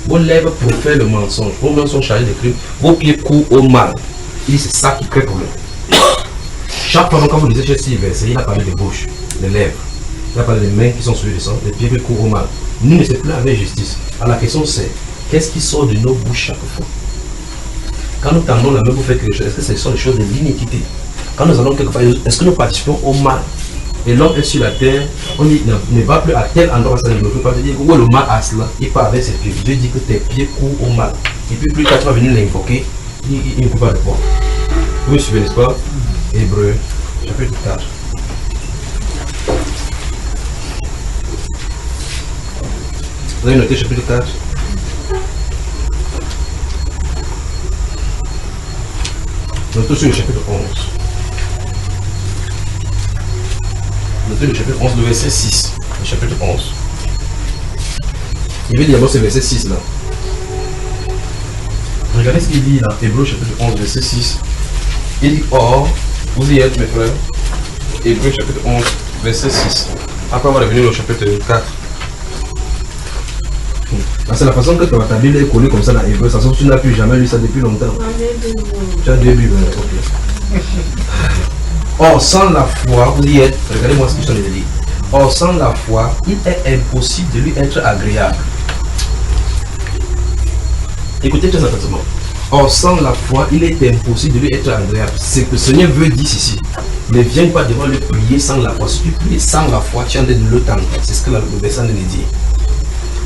Vos lèvres profèrent le mensonge, vos mains sont chargées de crimes, vos pieds courent au mal. Il dit c'est ça qui crée problème. Chaque fois quand vous lisez ces versets, il a parlé des bouches, des lèvres, il a parlé des mains qui sont souillées de sang, des pieds qui courent au mal. Nous ne sommes plus avec justice. Alors la question c'est, qu'est-ce qui sort de nos bouches chaque fois? Quand nous tendons la main pour faire quelque chose, est-ce que ce sont des choses de l'iniquité? Quand nous allons quelque part, est-ce que nous participons au mal? Et l'homme est sur la terre, on dit ne va plus à tel endroit, ça ne peut pas dire où est le mal à cela, il part avec ses pieds. Dieu dit que tes pieds courent au mal. Et puis plus tard tu vas venir l'invoquer, il ne peut pas répondre. Vous me suivez, n'est-ce pas? Hébreux, chapitre 4. Vous avez noté chapitre 4? Notez sur le chapitre 11. Notez le chapitre 11, le verset 6. Le chapitre 11. Il veut dire d'abord ce verset 6 là. Regardez ce qu'il dit dans Hébreux chapitre 11, verset 6. Il dit, or, vous y êtes mes frères. Hébreux chapitre 11, verset 6. Après on va revenir au chapitre 4. C'est la façon que ta Bible est collée comme ça dans Hébreux. Ça tu n'as plus jamais lu ça depuis longtemps. Tu as deux Bibles, ok. Or, sans la foi, vous y êtes. Regardez-moi ce que je t'en ai dit. Or, sans la foi, il est impossible de lui être agréable. Écoutez très attentivement. Or, sans la foi, il est impossible de lui être agréable. C'est que le Seigneur veut dire ici. Ne viens pas devant le prier sans la foi. Si tu pries sans la foi, tu es en train de le tendre. C'est ce que le verset nous dit.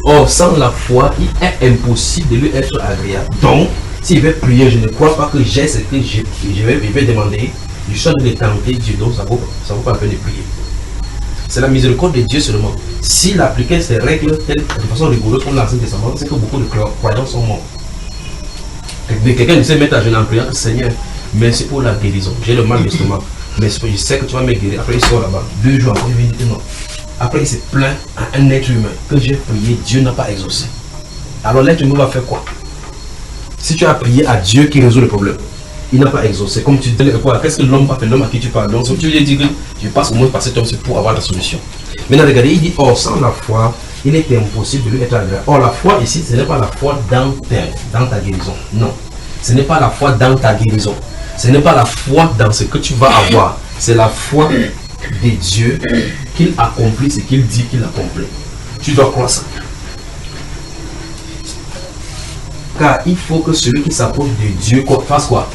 Or, sans la foi, il est impossible de lui être agréable. Donc, s'il veut prier, je ne crois pas que j'ai ce que je vais demander. Je suis en train de tenter Dieu, donc ça vaut pas la peine de prier. C'est la miséricorde de Dieu seulement. S'il appliquait ces règles de façon rigoureuse comme l'Ancien Testament, c'est que beaucoup de croyants sont morts. Quelqu'un ne sait mettre à genoux en priant, Seigneur, merci pour la guérison. J'ai le mal d'estomac, mais je sais que tu vas me guérir. Après, il sort là-bas. 2 jours après, il vient dire non. Après, il se plaint à un être humain que j'ai prié, Dieu n'a pas exaucé. Alors, l'être humain va faire quoi? Si tu as prié à Dieu qui résout le problème, il n'a pas exaucé. Comme tu dis, qu'est-ce que l'homme a fait, l'homme à qui tu parles? Donc, si tu lui dis que Je passe au moins par cet homme pour avoir la solution. Maintenant, regardez, il dit, or, sans la foi, il est impossible de lui être agréable. Or, la foi ici, ce n'est pas la foi dans ta guérison. Non. Ce n'est pas la foi dans ta guérison. Ce n'est pas la foi dans ce que tu vas avoir. C'est la foi de Dieu qu'il accomplit ce qu'il dit qu'il accomplit. Tu dois croire ça. Car il faut que celui qui s'approche de Dieu fasse quoi?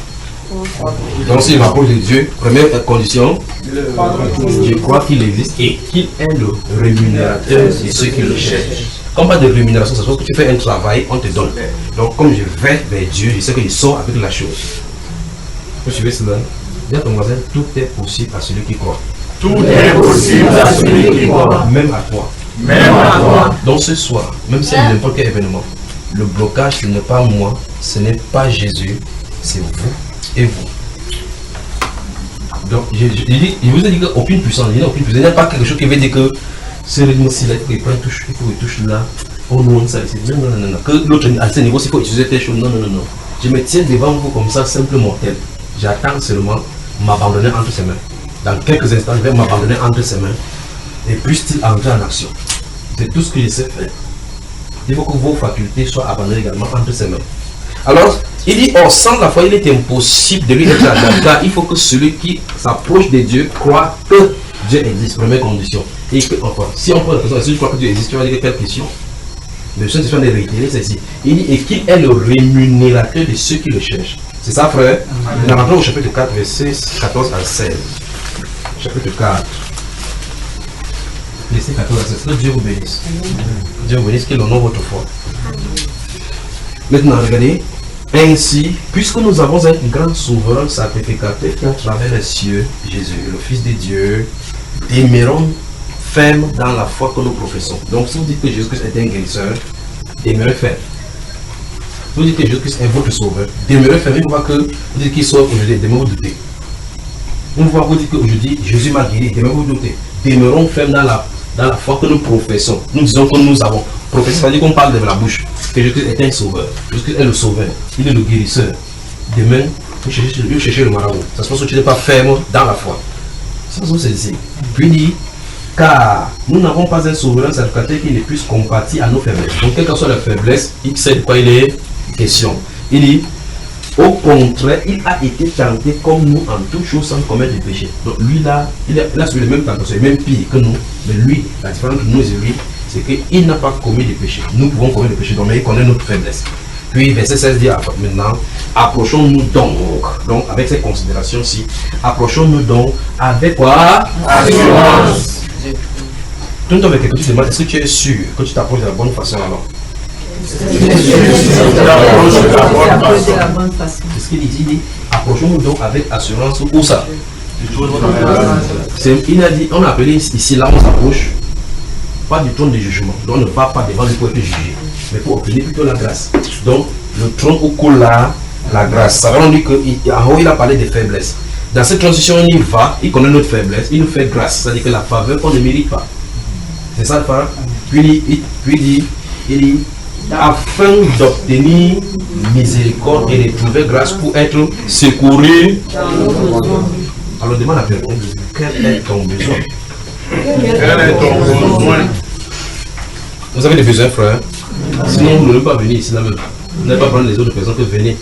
Donc s'il m'approche de Dieu, première condition, je crois qu'il existe et qu'il est le rémunérateur de ceux qui le cherchent. Comme pas de rémunération, ça veut dire que tu fais un travail, on te donne. Donc comme je vais vers Dieu, je sais qu'il sort avec la chose. Vous suivez cela? Dis à ton voisin, tout est possible à celui qui croit. Tout est possible à celui qui croit. Même à toi. Même à toi. Donc ce soir, même si il y a n'importe quel événement, le blocage ce n'est pas moi, ce n'est pas Jésus, c'est vous et vous. Donc je vous ai dit qu'aucune puissance, il n'y a aucune puissance. Il n'y a pas quelque chose qui veut dire que ce rythme-ci, il faut qu'il touche, il faut qu'il touche là. Oh non, ça ici. Non, non, non, non. Que l'autre à ce niveau, il faut utiliser telle chose. Non, non, non, non. Je me tiens devant vous comme ça, simple mortel. J'attends seulement m'abandonner entre ses mains. Dans quelques instants, je vais m'abandonner entre ses mains. Et puisse-t-il entrer en action. C'est tout ce que je sais faire. Il faut que vos facultés soient abandonnées également entre ses mains. Alors, il dit, oh, sans la foi, il est impossible de lui être agréable. Car il faut que celui qui s'approche de Dieu croit que Dieu existe. Première condition. Et que, enfin, si on pose la question, si tu crois que Dieu existe, tu vas dire quelle question? Le seul question de réitérer, c'est ici. Il dit, et qu'il est le rémunérateur de ceux qui le cherchent. C'est ça, frère? Nous rentrons au chapitre 4, versets 14 à 16. Chapitre 4. Verset 14 à 16. Que Dieu vous bénisse. Dieu vous bénisse, qu'il honore votre foi. Maintenant, regardez. Ainsi, puisque nous avons un grand souverain sacrificateur qui a travers les cieux, Jésus, le Fils de Dieu, demeurons fermes dans la foi que nous professons. Donc, si vous dites que Jésus-Christ est un guérisseur, demeurez fermes. Si vous dites que Jésus-Christ est votre sauveur, demeurez fermes. Une fois que vous dites qu'il sauve aujourd'hui, demain vous doutez. Une fois que vous dites qu'aujourd'hui, Jésus m'a guéri, demain vous doutez. Demeurons fermes dans la foi que nous professons. Nous disons que nous avons. Professer, ça veut dire qu'on parle de la bouche. Que Jésus est un sauveur. Jésus est le sauveur. Il est le guérisseur. Demain, vous cherchez le marabout. Ça se passe que tu n'es pas ferme dans la foi. Ça se passe c'est ici. Puis il dit, car nous n'avons pas un souverain sacrificateur qui ne puisse compatir à nos faiblesses. Donc, quelle que soit la faiblesse, il sait de quoi il est question. Il dit, au contraire, il a été tenté comme nous en toutes choses sans commettre de péché. Donc lui là, il a suivi le même tentation, même pire que nous. Mais lui, la différence entre nous et lui, c'est qu'il n'a pas commis de péché. Nous pouvons commettre des péchés, donc mais il connaît notre faiblesse. Puis verset 16 dit maintenant, approchons-nous donc avec ces considérations-ci, approchons-nous donc avec quoi? Assurance. Tout le temps avec quelque chose, tu demandes, est-ce que tu es sûr que tu t'approches de la bonne façon alors? C'est ce qu'il dit, il dit, approchons-nous donc avec assurance. Où ça? Il a dit, on a appelé ici, là on s'approche, pas du trône de jugement. Donc on ne va pas devant lui pour être jugé, mais pour obtenir plutôt la grâce. Donc le trône où coule la grâce. Ça veut dire qu'en haut il a parlé des faiblesses. Dans cette transition il va, il connaît notre faiblesse, il nous fait grâce. C'est-à-dire que la faveur qu'on ne mérite pas. C'est ça le frère. Puis il dit, afin d'obtenir miséricorde et de trouver grâce pour être secouru. Alors demande à personne, quel est ton besoin? Quel est ton besoin? Vous avez des besoins, frère? Sinon vous ne pouvez pas venir ici là même. Vous n'allez pas prendre les autres personnes que venez.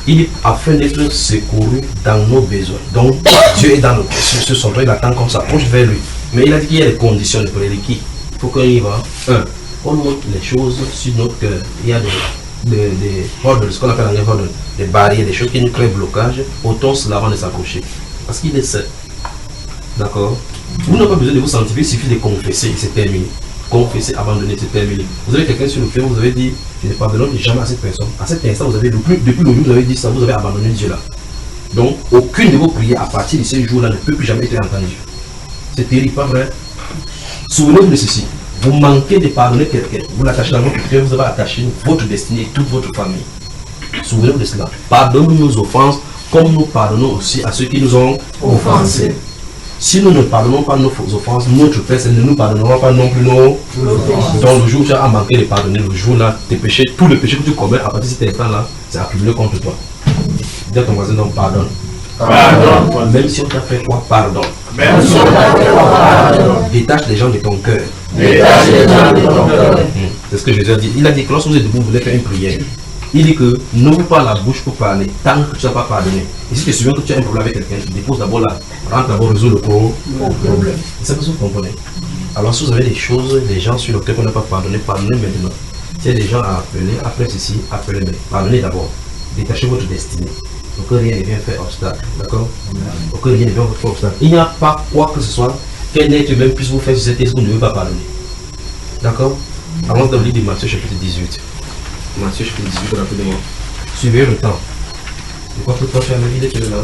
Il est afin d'être secouru dans nos besoins. Donc Dieu est dans nos sur son trône, il attend qu'on s'approche vers lui. Mais il a dit qu'il y a des conditions de prérequis. Il faut qu'on y va. On note les choses sur notre cœur. Il y a des ordres, ce qu'on appelle en anglais des barrières, des choses qui nous créent blocage. Autant cela avant de s'approcher. Parce qu'il est seul. D'accord? Vous n'avez pas besoin de vous sanctifier, il suffit de confesser, c'est terminé. Confesser, abandonner, c'est terminé. Vous avez quelqu'un sur le cœur, vous avez dit, je ne pardonne jamais à cette personne. À cet instant, vous avez, depuis le jour où vous avez dit ça, vous avez abandonné Dieu là. Donc, aucune de vos prières à partir de ce jour-là ne peut plus jamais être entendue. C'est terrible, pas vrai? Souvenez-vous de ceci. Vous manquez de pardonner quelqu'un. Vous l'attachez dans votre cœur, vous avez attaché votre destinée et toute votre famille. Souvenez-vous de cela. Pardonnez nos offenses comme nous pardonnons aussi à ceux qui nous ont offensés. Si nous ne pardonnons pas nos offenses, notre Père ne nous pardonnera pas non plus nos offenses. Donc le jour où tu as manqué de pardonner, le jour là, tes péchés, tous les péchés que tu commets à partir de cet instant là, c'est accumulé contre toi. Dis à ton voisin, donc pardonne. Pardon. Même si on t'a fait quoi? Pardon. Même si on t'a fait quoi? Pardon. Détache les gens de ton cœur. Détache les gens de ton cœur. C'est ce que Jésus a dit. Il a dit que lorsque vous êtes debout, vous voulez faire une prière. Il dit que n'ouvre pas la bouche pour parler tant que tu n'as pas pardonné. Et si tu te souviens que tu as un problème avec quelqu'un, dépose d'abord là, rentre d'abord résoudre le problème. C'est ça que vous comprenez. Alors si vous avez des choses, des gens sur lesquels on n'a pas pardonné, pardonnez maintenant. S'il y a des gens à appeler, après ceci, appelez-les. Pardonnez d'abord. Détachez votre destinée. Pour que rien ne vienne faire obstacle. D'accord? Pour que rien ne vienne faire obstacle. Il n'y a pas quoi que ce soit qu'un être humain puisse vous faire sur cette thèse que vous ne devez pas pardonner. D'accord? Avant de lire de Matthieu chapitre 18. Matthieu chapitre 18, rapidement. Suivez le temps. Je crois que toi tu as mis il est là.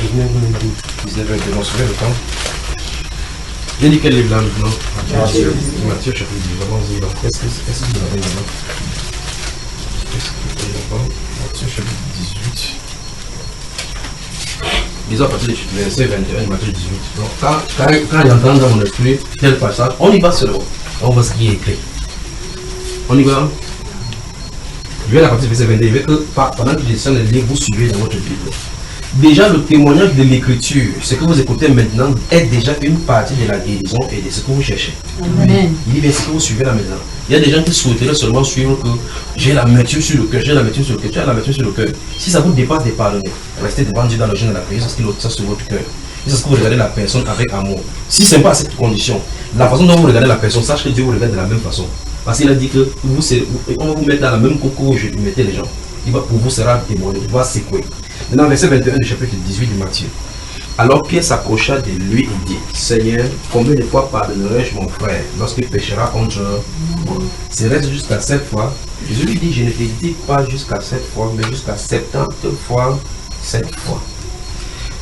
19, suivez le temps. J'ai dit quel livre là maintenant? Matthieu chapitre 18, allons-y là. Est-ce que vous l'avez là? Matthieu chapitre 18. Disons à partir du verset 21 de Matthieu 18. Donc quand j'entends dans mon esprit tel passage, on y va seulement. On voit ce qui est écrit. On y va. Je vais à la partie du verset 22. Je vais que pendant que je descends le livre, vous suivez dans votre Bible. Déjà, le témoignage de l'écriture, ce que vous écoutez maintenant, est déjà une partie de la guérison et de ce que vous cherchez. Amen. Il dit bien ce que vous suivez là maintenant. Il y a des gens qui souhaiteraient seulement suivre que j'ai l'amertume sur le cœur, j'ai l'amertume sur le cœur, tu as l'amertume sur le cœur. Si ça vous dépasse des pardonner, restez devant Dieu dans le jeûne de la prière, c'est ce sur votre cœur. C'est ce que vous regardez la personne avec amour. Si ce n'est pas à cette condition, la façon dont vous regardez la personne, sache que Dieu vous regarde de la même façon. Parce qu'il a dit que on va vous mettre dans la même coco où je mettais les gens. Il va pour vous sera témoigné, il va secouer. Maintenant, verset 21 du chapitre 18 de Matthieu. Alors Pierre s'approcha de lui et dit, Seigneur, combien de fois pardonnerai-je mon frère lorsqu'il péchera contre moi? Serait-ce jusqu'à 7 fois? Jésus lui dit, je ne te dis pas jusqu'à 7 fois, mais jusqu'à 70 fois 7 fois.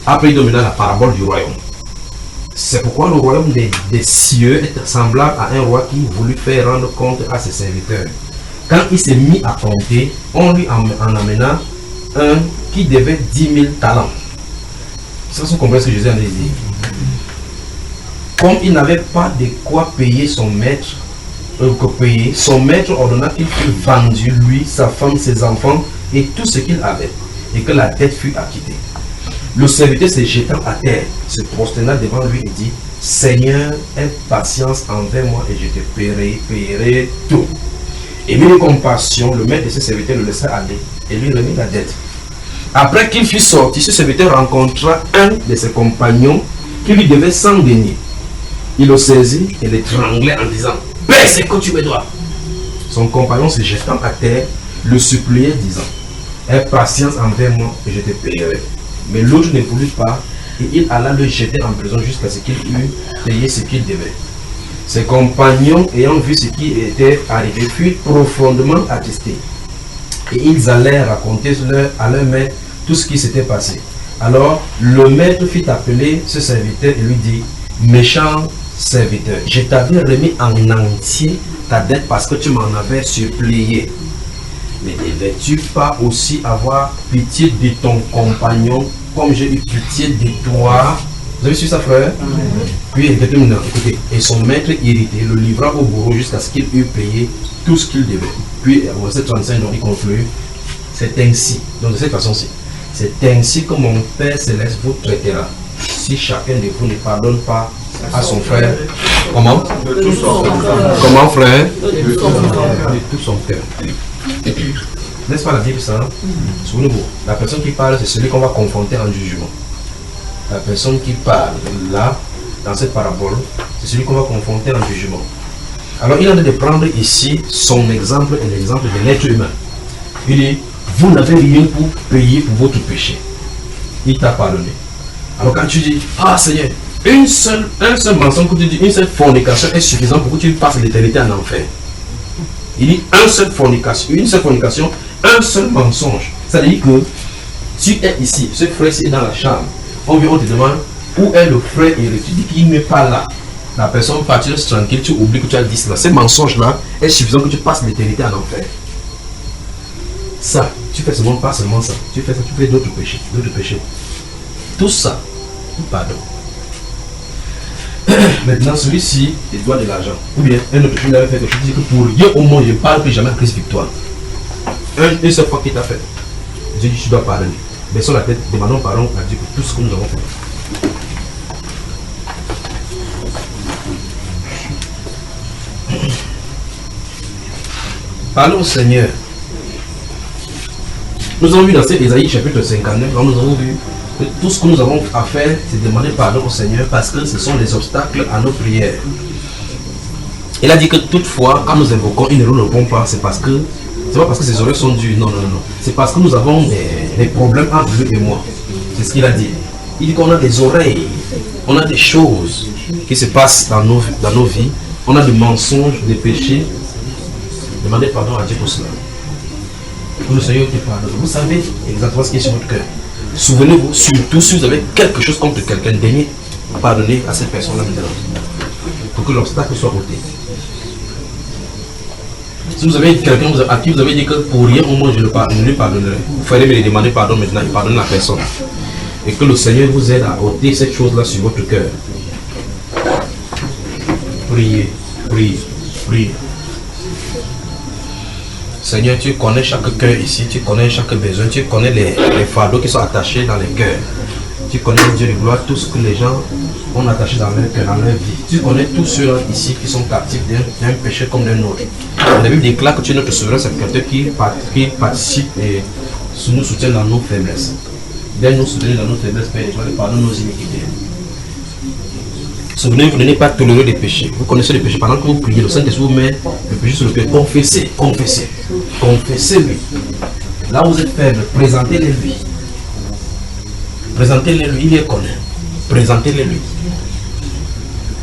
Après il domina la parabole du royaume. C'est pourquoi le royaume des cieux est semblable à un roi qui voulut faire rendre compte à ses serviteurs. Quand il s'est mis à compter, on lui en amena un qui devait 10 000 talents. C'est ce qu'on comprend ce que Jésus a dit. Comme il n'avait pas de quoi payer son maître, son maître ordonna qu'il fût vendu, lui, sa femme, ses enfants et tout ce qu'il avait, et que la dette fût acquittée. Le serviteur se jetant à terre, se prosterna devant lui et dit, Seigneur, aie patience envers moi et je te paierai tout. Et mis de compassion, le maître de ses serviteurs le laissa aller et lui remit la dette. Après qu'il fut sorti, ce serviteur rencontra un de ses compagnons qui lui devait 100 deniers. Il le saisit et l'étranglait en disant, paie ce que tu me dois. Son compagnon se jetant à terre, le suppliait disant, aie patience envers moi et je te paierai. Mais l'autre ne voulut pas et il alla le jeter en prison jusqu'à ce qu'il eût payé ce qu'il devait. Ses compagnons, ayant vu ce qui était arrivé, furent profondément attristés. Et ils allèrent raconter à leur maître tout ce qui s'était passé. Alors le maître fit appeler ce serviteur et lui dit, méchant serviteur, je t'avais remis en entier ta dette parce que tu m'en avais supplié. Mais ne devais-tu pas aussi avoir pitié de ton compagnon comme j'ai eu pitié de toi? Vous avez su ça, frère? Puis écoutez, et son maître irrité le livra au bourreau jusqu'à ce qu'il eût payé tout ce qu'il devait. Puis au verset 35, donc, il conclut, c'est ainsi, donc de cette façon-ci, c'est ainsi que mon Père Céleste vous traitera, si chacun de vous ne pardonne pas à son frère. Comment? De tout son cœur. Comment, frère? De tout son cœur. N'est-ce pas la Bible ça? Souvenez-vous, la personne qui parle, c'est celui qu'on va confronter en jugement. La personne qui parle là, dans cette parabole, c'est celui qu'on va confronter en jugement. Alors il a de prendre ici son exemple et l'exemple de l'être humain. Il dit, vous n'avez rien pour payer pour votre péché. Il t'a pardonné. Alors quand tu dis, ah Seigneur, un seul mensonge que tu dis, une seule fornication est suffisante pour que tu passes l'éternité en enfer. Il dit, une seule fornication, un seul mensonge. Ça veut dire que tu es ici, ce frère est dans la chambre. On vient, on te demande où est le frère héritier. Tu dis qu'il n'est pas là. La personne part, tu restes tranquille, tu oublies que tu as dit cela. Ce mensonge-là est suffisant que tu passes l'éternité en enfer. Ça, tu fais seulement pas seulement ça. Tu fais ça, tu fais d'autres péchés. Tout ça, il pardonne. Maintenant, celui-ci, il doit de l'argent. Ou bien, un autre, il avait fait quelque chose, il dit que pour Dieu, au moins, je parle plus jamais à Christ victoire. Une seule fois qu'il t'a fait. Dieu dit tu dois pardonner. Baissons la tête, demandons pardon à Dieu pour tout ce que nous avons fait. Parlons au Seigneur. Nous avons vu dans Ésaïe chapitre 59, nous avons vu que tout ce que nous avons à faire, c'est demander pardon au Seigneur parce que ce sont les obstacles à nos prières. Il a dit que toutefois, quand nous invoquons, il ne nous répond pas, c'est parce que, c'est pas parce que ses oreilles sont dures, non. C'est parce que nous avons des problèmes entre lui et moi. C'est ce qu'il a dit. Il dit qu'on a des oreilles, on a des choses qui se passent dans nos vies, on a des mensonges, des péchés. Demandez pardon à Dieu pour cela. Pour le Seigneur qui pardonne. Vous savez exactement ce qui est sur votre cœur. Souvenez-vous, surtout si vous avez quelque chose contre quelqu'un, daignez pardonner à cette personne-là maintenant. Pour que l'obstacle soit ôté. Si vous avez quelqu'un à qui vous avez dit que pour rien au moins je ne lui pardonnerai, vous ferez me demander pardon maintenant et pardonner la personne. Et que le Seigneur vous aide à ôter cette chose-là sur votre cœur. Priez, priez, priez. Seigneur, tu connais chaque cœur ici, tu connais chaque besoin, tu connais les fardeaux qui sont attachés dans les cœurs. Tu connais, Dieu de gloire, tout ce que les gens ont attaché dans leur cœur, dans leur vie. Tu connais tous ceux ici qui sont captifs d'un péché comme d'un autre. La Bible déclare que tu es notre souverain sacrificateur qui participe et nous soutient dans nos faiblesses. Viens nous soutenir dans nos faiblesses, Père, et pardonne nos iniquités. Souvenez-vous, vous n'allez pas tolérer les péchés. Vous connaissez les péchés. Pendant que vous priez, le Saint-Esprit vous met le péché sur le cœur. Confessez, confessez. Confessez-lui. Là où vous êtes faible, présentez-les lui. Présentez-les lui, il les connaît. Présentez-les lui.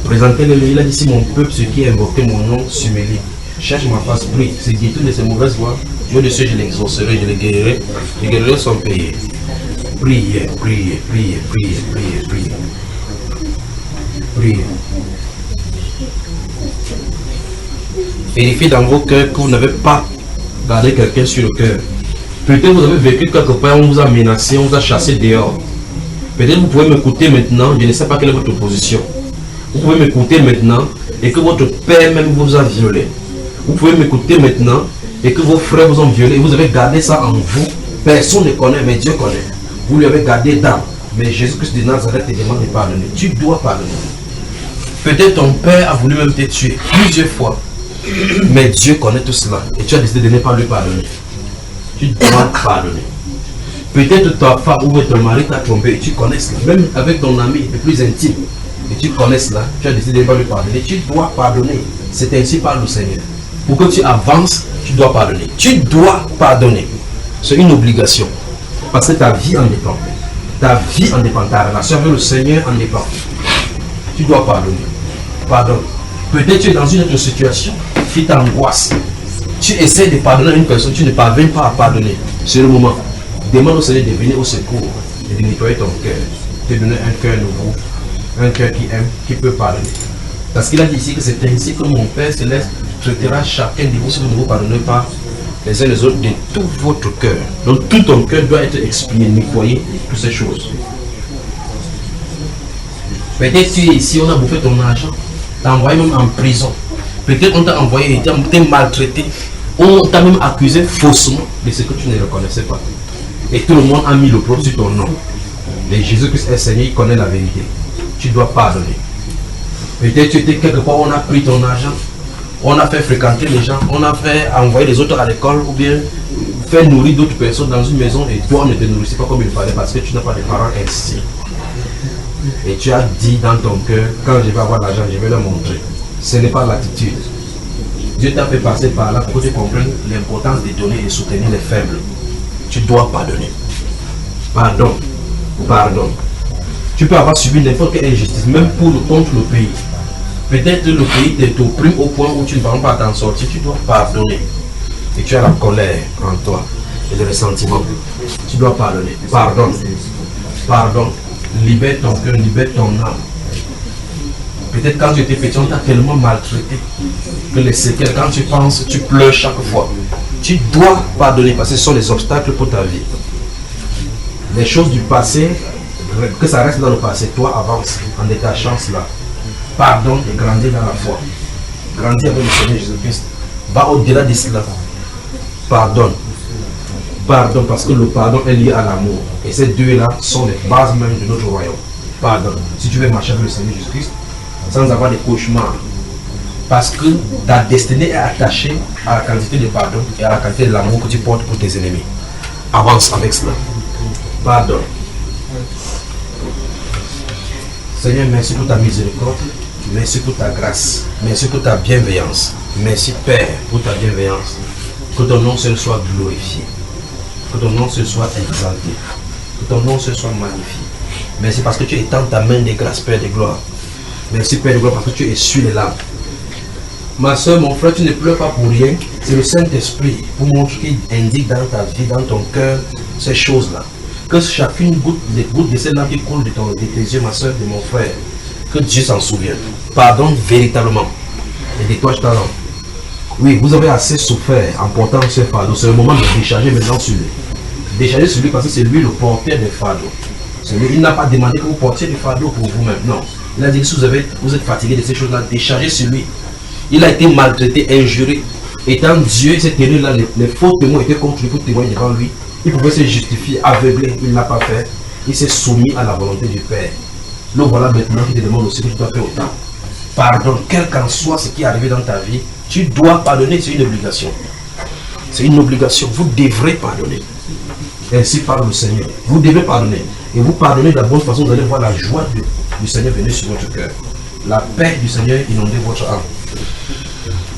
Présentez-les lui. Il a dit si mon peuple, ceux qui invoquaient mon nom, s'humilie, cherche ma face, prie, se guérit de ses mauvaises voies. Dieu de ceux, je l'exaucerai, je les guérirai. Les guérirai sont payés. Priez, priez, priez, priez, priez, priez. Priez. Vérifiez dans vos cœurs que vous n'avez pas gardé quelqu'un sur le cœur. Peut-être vous avez vécu quelque part, on vous a menacé, on vous a chassé dehors. Peut-être vous pouvez m'écouter maintenant, je ne sais pas quelle est votre position. Vous pouvez m'écouter maintenant et que votre père même vous a violé. Vous pouvez m'écouter maintenant et que vos frères vous ont violé et vous avez gardé ça en vous. Personne ne connaît, mais Dieu connaît. Vous lui avez gardé d'âme. Mais Jésus-Christ de Nazareth te demande de pardonner. Tu dois pardonner. Peut-être ton père a voulu même te tuer plusieurs fois. Mais Dieu connaît tout cela. Et tu as décidé de ne pas lui pardonner. Tu dois pardonner. Peut-être ta femme ou ton mari t'a trompé et tu connais cela. Même avec ton ami le plus intime. Et tu connais cela. Tu as décidé de ne pas lui pardonner. Tu dois pardonner. C'est ainsi par le Seigneur. Pour que tu avances, tu dois pardonner. Tu dois pardonner. C'est une obligation. Parce que ta vie en dépend. Ta vie en dépend. Ta relation avec le Seigneur en dépend. Tu dois pardonner. Pardonne. Peut-être tu es dans une autre situation qui t'angoisse. Tu essaies de pardonner à une personne, tu ne parviens pas à pardonner. C'est le moment. Demande au Seigneur de venir au secours et de nettoyer ton cœur. De te donner un cœur nouveau, un cœur qui aime, qui peut pardonner. Parce qu'il a dit ici que c'est ainsi que mon Père Céleste traitera chacun de vous si vous ne vous pardonnez pas les uns les autres de tout votre cœur. Donc tout ton cœur doit être expié, nettoyé, toutes ces choses. Peut-être tu es ici, on a bouffé ton argent, t'as envoyé même en prison. Peut-être on t'a envoyé, on t'a maltraité, on t'a même accusé faussement de ce que tu ne reconnaissais pas. Et tout le monde a mis le propre sur ton nom. Mais Jésus-Christ est Seigneur, il connaît la vérité. Tu dois pardonner. Peut-être tu étais quelque part, on a pris ton argent, on a fait fréquenter les gens, on a fait envoyer les autres à l'école ou bien faire nourrir d'autres personnes dans une maison et toi ne te nourrissais pas comme il fallait parce que tu n'as pas de parents ainsi. Et tu as dit dans ton cœur, quand je vais avoir l'argent, je vais leur montrer. Ce n'est pas l'attitude. Dieu t'a fait passer par là pour que tu comprennes l'importance de donner et de soutenir les faibles. Tu dois pardonner. Pardon. Pardon. Tu peux avoir subi n'importe quelle injustice, même contre le pays. Peut-être le pays t'opprime au point où tu ne parles pas à t'en sortir. Tu dois pardonner. Et tu as la colère en toi et le ressentiment. Tu dois pardonner. Pardonne. Pardonne. Libère ton cœur, libère ton âme. Peut-être quand tu étais petit, on t'a tellement maltraité que les séquelles, quand tu penses, tu pleures chaque fois. Tu dois pardonner parce que ce sont les obstacles pour ta vie. Les choses du passé, que ça reste dans le passé, toi avance en détachant cela. Pardonne et grandis dans la foi. Grandis avec le Seigneur Jésus-Christ. Va au-delà de cela. Pardonne. Pardon, parce que le pardon est lié à l'amour. Et ces deux-là sont les bases même de notre royaume. Pardon. Si tu veux marcher avec le Seigneur Jésus-Christ, sans avoir des cauchemars, parce que ta destinée est attachée à la quantité de pardon et à la quantité de l'amour que tu portes pour tes ennemis. Avance avec cela. Pardon. Seigneur, merci pour ta miséricorde. Merci pour ta grâce. Merci pour ta bienveillance. Merci Père pour ta bienveillance. Que ton nom seul soit glorifié. Que ton nom seul soit exalté. Que ton nom seul soit magnifié. Merci parce que tu étends ta main de grâce, Père de gloire. Merci Père de gloire parce que tu essuies les larmes. Ma soeur, mon frère, tu ne pleures pas pour rien. C'est le Saint-Esprit pour montrer qu'il indique dans ta vie, dans ton cœur, ces choses-là. Que chacune goutte de ces larmes qui coulent de tes yeux, ma soeur, de mon frère, que Dieu s'en souvienne. Pardonne véritablement. Et détoie ta langue. Oui, vous avez assez souffert en portant ce fardeau. C'est le moment de décharger maintenant sur lui. Décharger sur lui parce que c'est lui le porteur des fardeaux. Il n'a pas demandé que vous portiez des fardeaux pour vous-même. Non. Il a dit que si vous êtes fatigué de ces choses-là, déchargez sur lui. Il a été maltraité, injuré. Étant Dieu, il s'est tenu là, les faux témoins étaient contre lui pour témoigner devant lui. Il pouvait se justifier, aveugler, il ne l'a pas fait. Il s'est soumis à la volonté du Père. Le voilà maintenant qui te demande aussi que tu dois faire autant. Pardonne, quel qu'en soit ce qui est arrivé dans ta vie, tu dois pardonner, c'est une obligation. C'est une obligation, vous devrez pardonner. Ainsi parle le Seigneur. Vous devez pardonner. Et vous pardonnez de la bonne façon, vous allez voir la joie du Seigneur venir sur votre cœur. La paix du Seigneur inonder votre âme.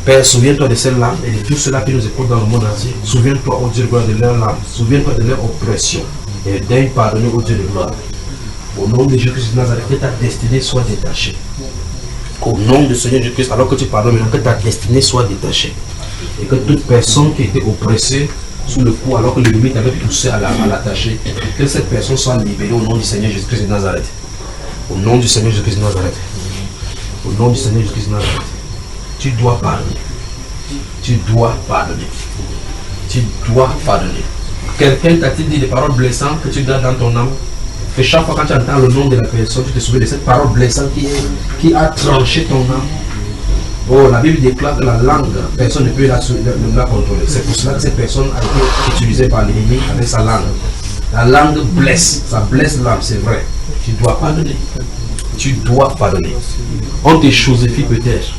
Père, souviens-toi de ces larmes et de tous ceux-là qui nous écoutent dans le monde entier. Souviens-toi, oh Dieu de gloire, de leurs larmes. Souviens-toi de leur oppression. Et daigne pardonner, oh Dieu de gloire. Au nom de Jésus-Christ de Nazareth, que ta destinée soit détachée. Au nom du Seigneur Jésus-Christ, alors que tu pardonnes maintenant, que ta destinée soit détachée. Et que toute personne qui était oppressée sous le coup, alors que l'ennemi t'avait poussé à l'attacher, que cette personne soit libérée au nom du Seigneur Jésus-Christ de Nazareth. Au nom du Seigneur Jésus-Christ de Nazareth. Au nom du Seigneur Jésus-Christ de Nazareth. Tu dois pardonner. Tu dois pardonner. Tu dois pardonner. Quelqu'un t'a dit des paroles blessantes que tu gardes dans ton âme. Que chaque fois quand tu entends le nom de la personne, tu te souviens de cette parole blessante qui a tranché ton âme. Oh, la Bible déclare que la langue, personne ne peut la contrôler. C'est pour cela que cette personne a été utilisée par l'ennemi avec sa langue. La langue blesse, ça blesse l'âme, c'est vrai. Tu dois pardonner. Tu dois pardonner. On te chosifie peut-être.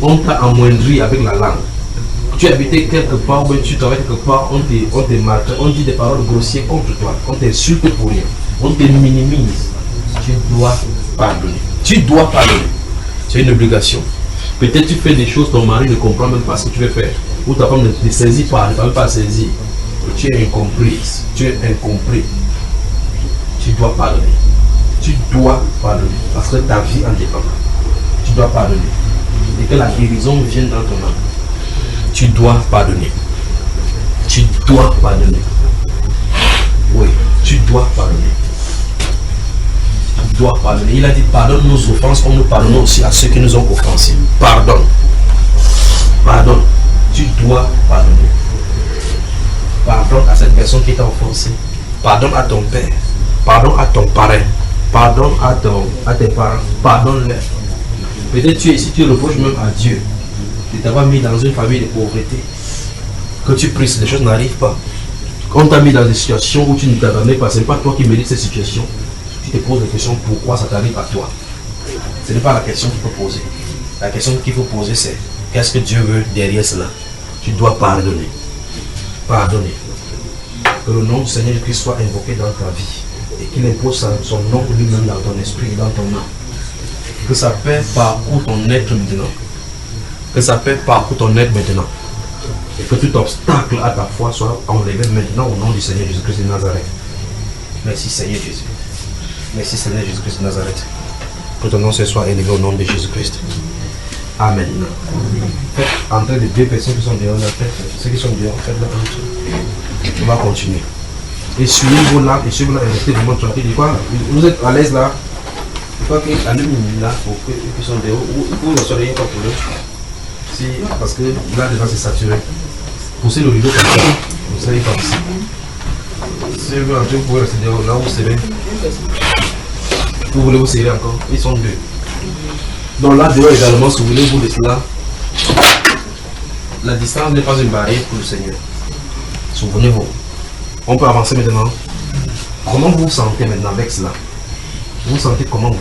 On t'a amoindri avec la langue. Tu habitais quelque part, ou tu travailles quelque part, on te maltraite, on dit des paroles grossières contre toi, on t'insulte pour rien, on te minimise. Tu dois pardonner. Tu dois pardonner. C'est une obligation. Peut-être tu fais des choses, ton mari ne comprend même pas ce que tu veux faire. Ou ta femme ne te saisit pas, ne peut même pas saisir. Tu es incomprise. Tu es incompris. Tu dois pardonner. Tu dois pardonner. Parce que ta vie en dépend. Tu dois pardonner. Et que la guérison vienne dans ton âme. Tu dois pardonner. Tu dois pardonner. Oui, tu dois pardonner. Tu dois pardonner. Il a dit pardonne nos offenses comme nous pardonnons aussi à ceux qui nous ont offensés. Pardonne. Pardonne. Tu dois pardonner. Pardonne à cette personne qui t'a offensé. Pardonne à ton père. Pardonne à ton parrain. Pardonne à tes parents. Pardonne-les. Peut-être tu es ici, tu reproches même à Dieu de t'avoir mis dans une famille de pauvreté. Que tu pries, les choses n'arrivent pas. Quand on t'a mis dans des situations où tu ne t'attendais pas, ce n'est pas toi qui mérites cette situation. Tu te poses la question pourquoi ça t'arrive à toi. Ce n'est pas la question qu'il faut poser. La question qu'il faut poser c'est qu'est-ce que Dieu veut derrière cela. Tu dois pardonner. Pardonner. Que le nom du Seigneur Jésus-Christ soit invoqué dans ta vie. Et qu'il impose son nom lui-même dans ton esprit et dans ton âme. Que sa paix parcourt ton être maintenant. Que sa paix parcourt ton être maintenant. Et que tout obstacle à ta foi soit enlevé maintenant au nom du Seigneur Jésus-Christ de Nazareth. Merci Seigneur Jésus. Merci Seigneur Jésus-Christ de Nazareth. Que ton nom se soit élevé au nom de Jésus-Christ. Amen. Faites entrer les deux personnes qui sont dehors la tête. Ceux qui sont dehors, faites-la entrer. On va continuer. Et suivez vos larmes et suivez-la et restez vraiment tranquille. Vous êtes à l'aise là. Il faut qu'il allume là pour ceux qui sont dehors. Vous ne soyez pas pour eux. Si, parce que là déjà c'est saturé. Poussez le rideau comme ça. Vous savez pas ici. Si vous voulez entrer, vous pouvez rester dehors. Là vous serrez. Vous voulez vous serrer encore. Ils sont deux. Donc là dehors également, si vous voulez vous laisser là. La distance n'est pas une barrière pour le Seigneur. Souvenez-vous. On peut avancer maintenant. Comment vous vous sentez maintenant avec cela? Vous vous sentez comment vous?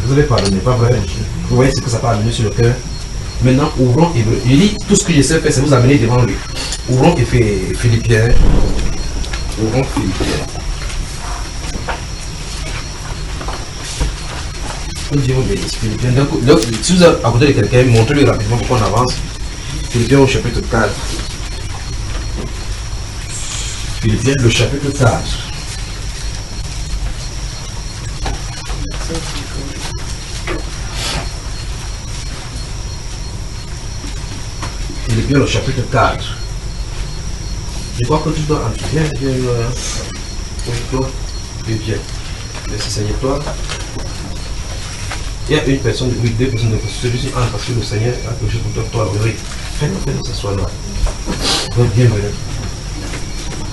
Vous avez pardonné, pas vrai? Vous voyez ce que ça peut amener sur le cœur. Maintenant, ouvrons Hébreu. Il dit, tout ce que je sais faire, c'est vous amener devant lui. Ouvrons Philippiens. Ouvrons Philippiens. Dieu vous bénisse. Philippiens. Donc, si vous êtes à côté de quelqu'un, montrez-lui rapidement pourquoi on avance. Philippiens au chapitre 4. Philippiens, le chapitre 4. Philippiens, le chapitre 4. Je crois que tu dois entrer. Viens. Oui, toi. Philippiens. Merci Seigneur, toi. Il y a une personne, oui, deux personnes, celui-ci entre parce que le Seigneur a quelque chose pour toi, oui. Fais-nous s'asseoir là. Bienvenue.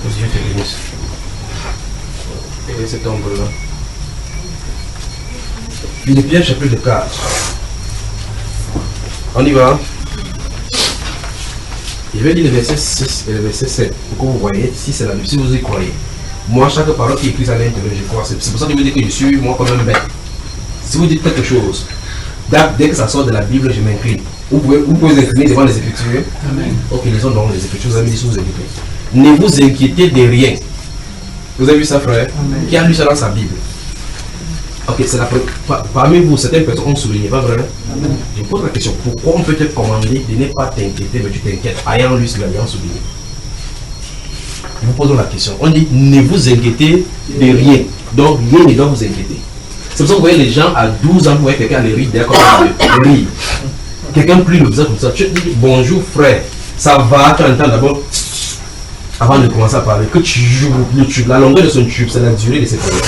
Que Dieu te bénisse. Et cet ombre-là. Philippiens chapitre 4. On y va. Je vais dire le verset 6 et le verset 7. Pour que vous voyez si c'est la Bible, si vous y croyez. Moi, chaque parole qui est écrite à l'intérieur, je crois. C'est pour ça que je vous dis que je suis moi comme un bête. Si vous dites quelque chose, dès que ça sort de la Bible, je m'incline. Vous pouvez vous incliner devant les Écritures. Amen. Ok, lisons donc les Écritures, vous avez dit si vous inquiétez. Ne vous inquiétez de rien. Vous avez vu ça, frère? Amen. Qui a lu ça dans sa Bible? Ok, c'est la parmi vous, certaines personnes ont souligné, pas vrai? Amen. Je pose la question, pourquoi on peut te commander de ne pas t'inquiéter, mais tu t'inquiètes, ayant lu cela, ayant souligné? Je vous pose la question. On dit, ne vous inquiétez de rien. Donc, rien ne doit vous inquiéter. C'est pour ça que vous voyez les gens à 12 ans, vous voyez quelqu'un les rire derrière comme rire. Quelqu'un plie le visage comme ça. Tu dis bonjour frère, ça va, tu entends d'abord, avant de commencer à parler, que tu joues le tube. La longueur de son tube, c'est la durée de ses prières.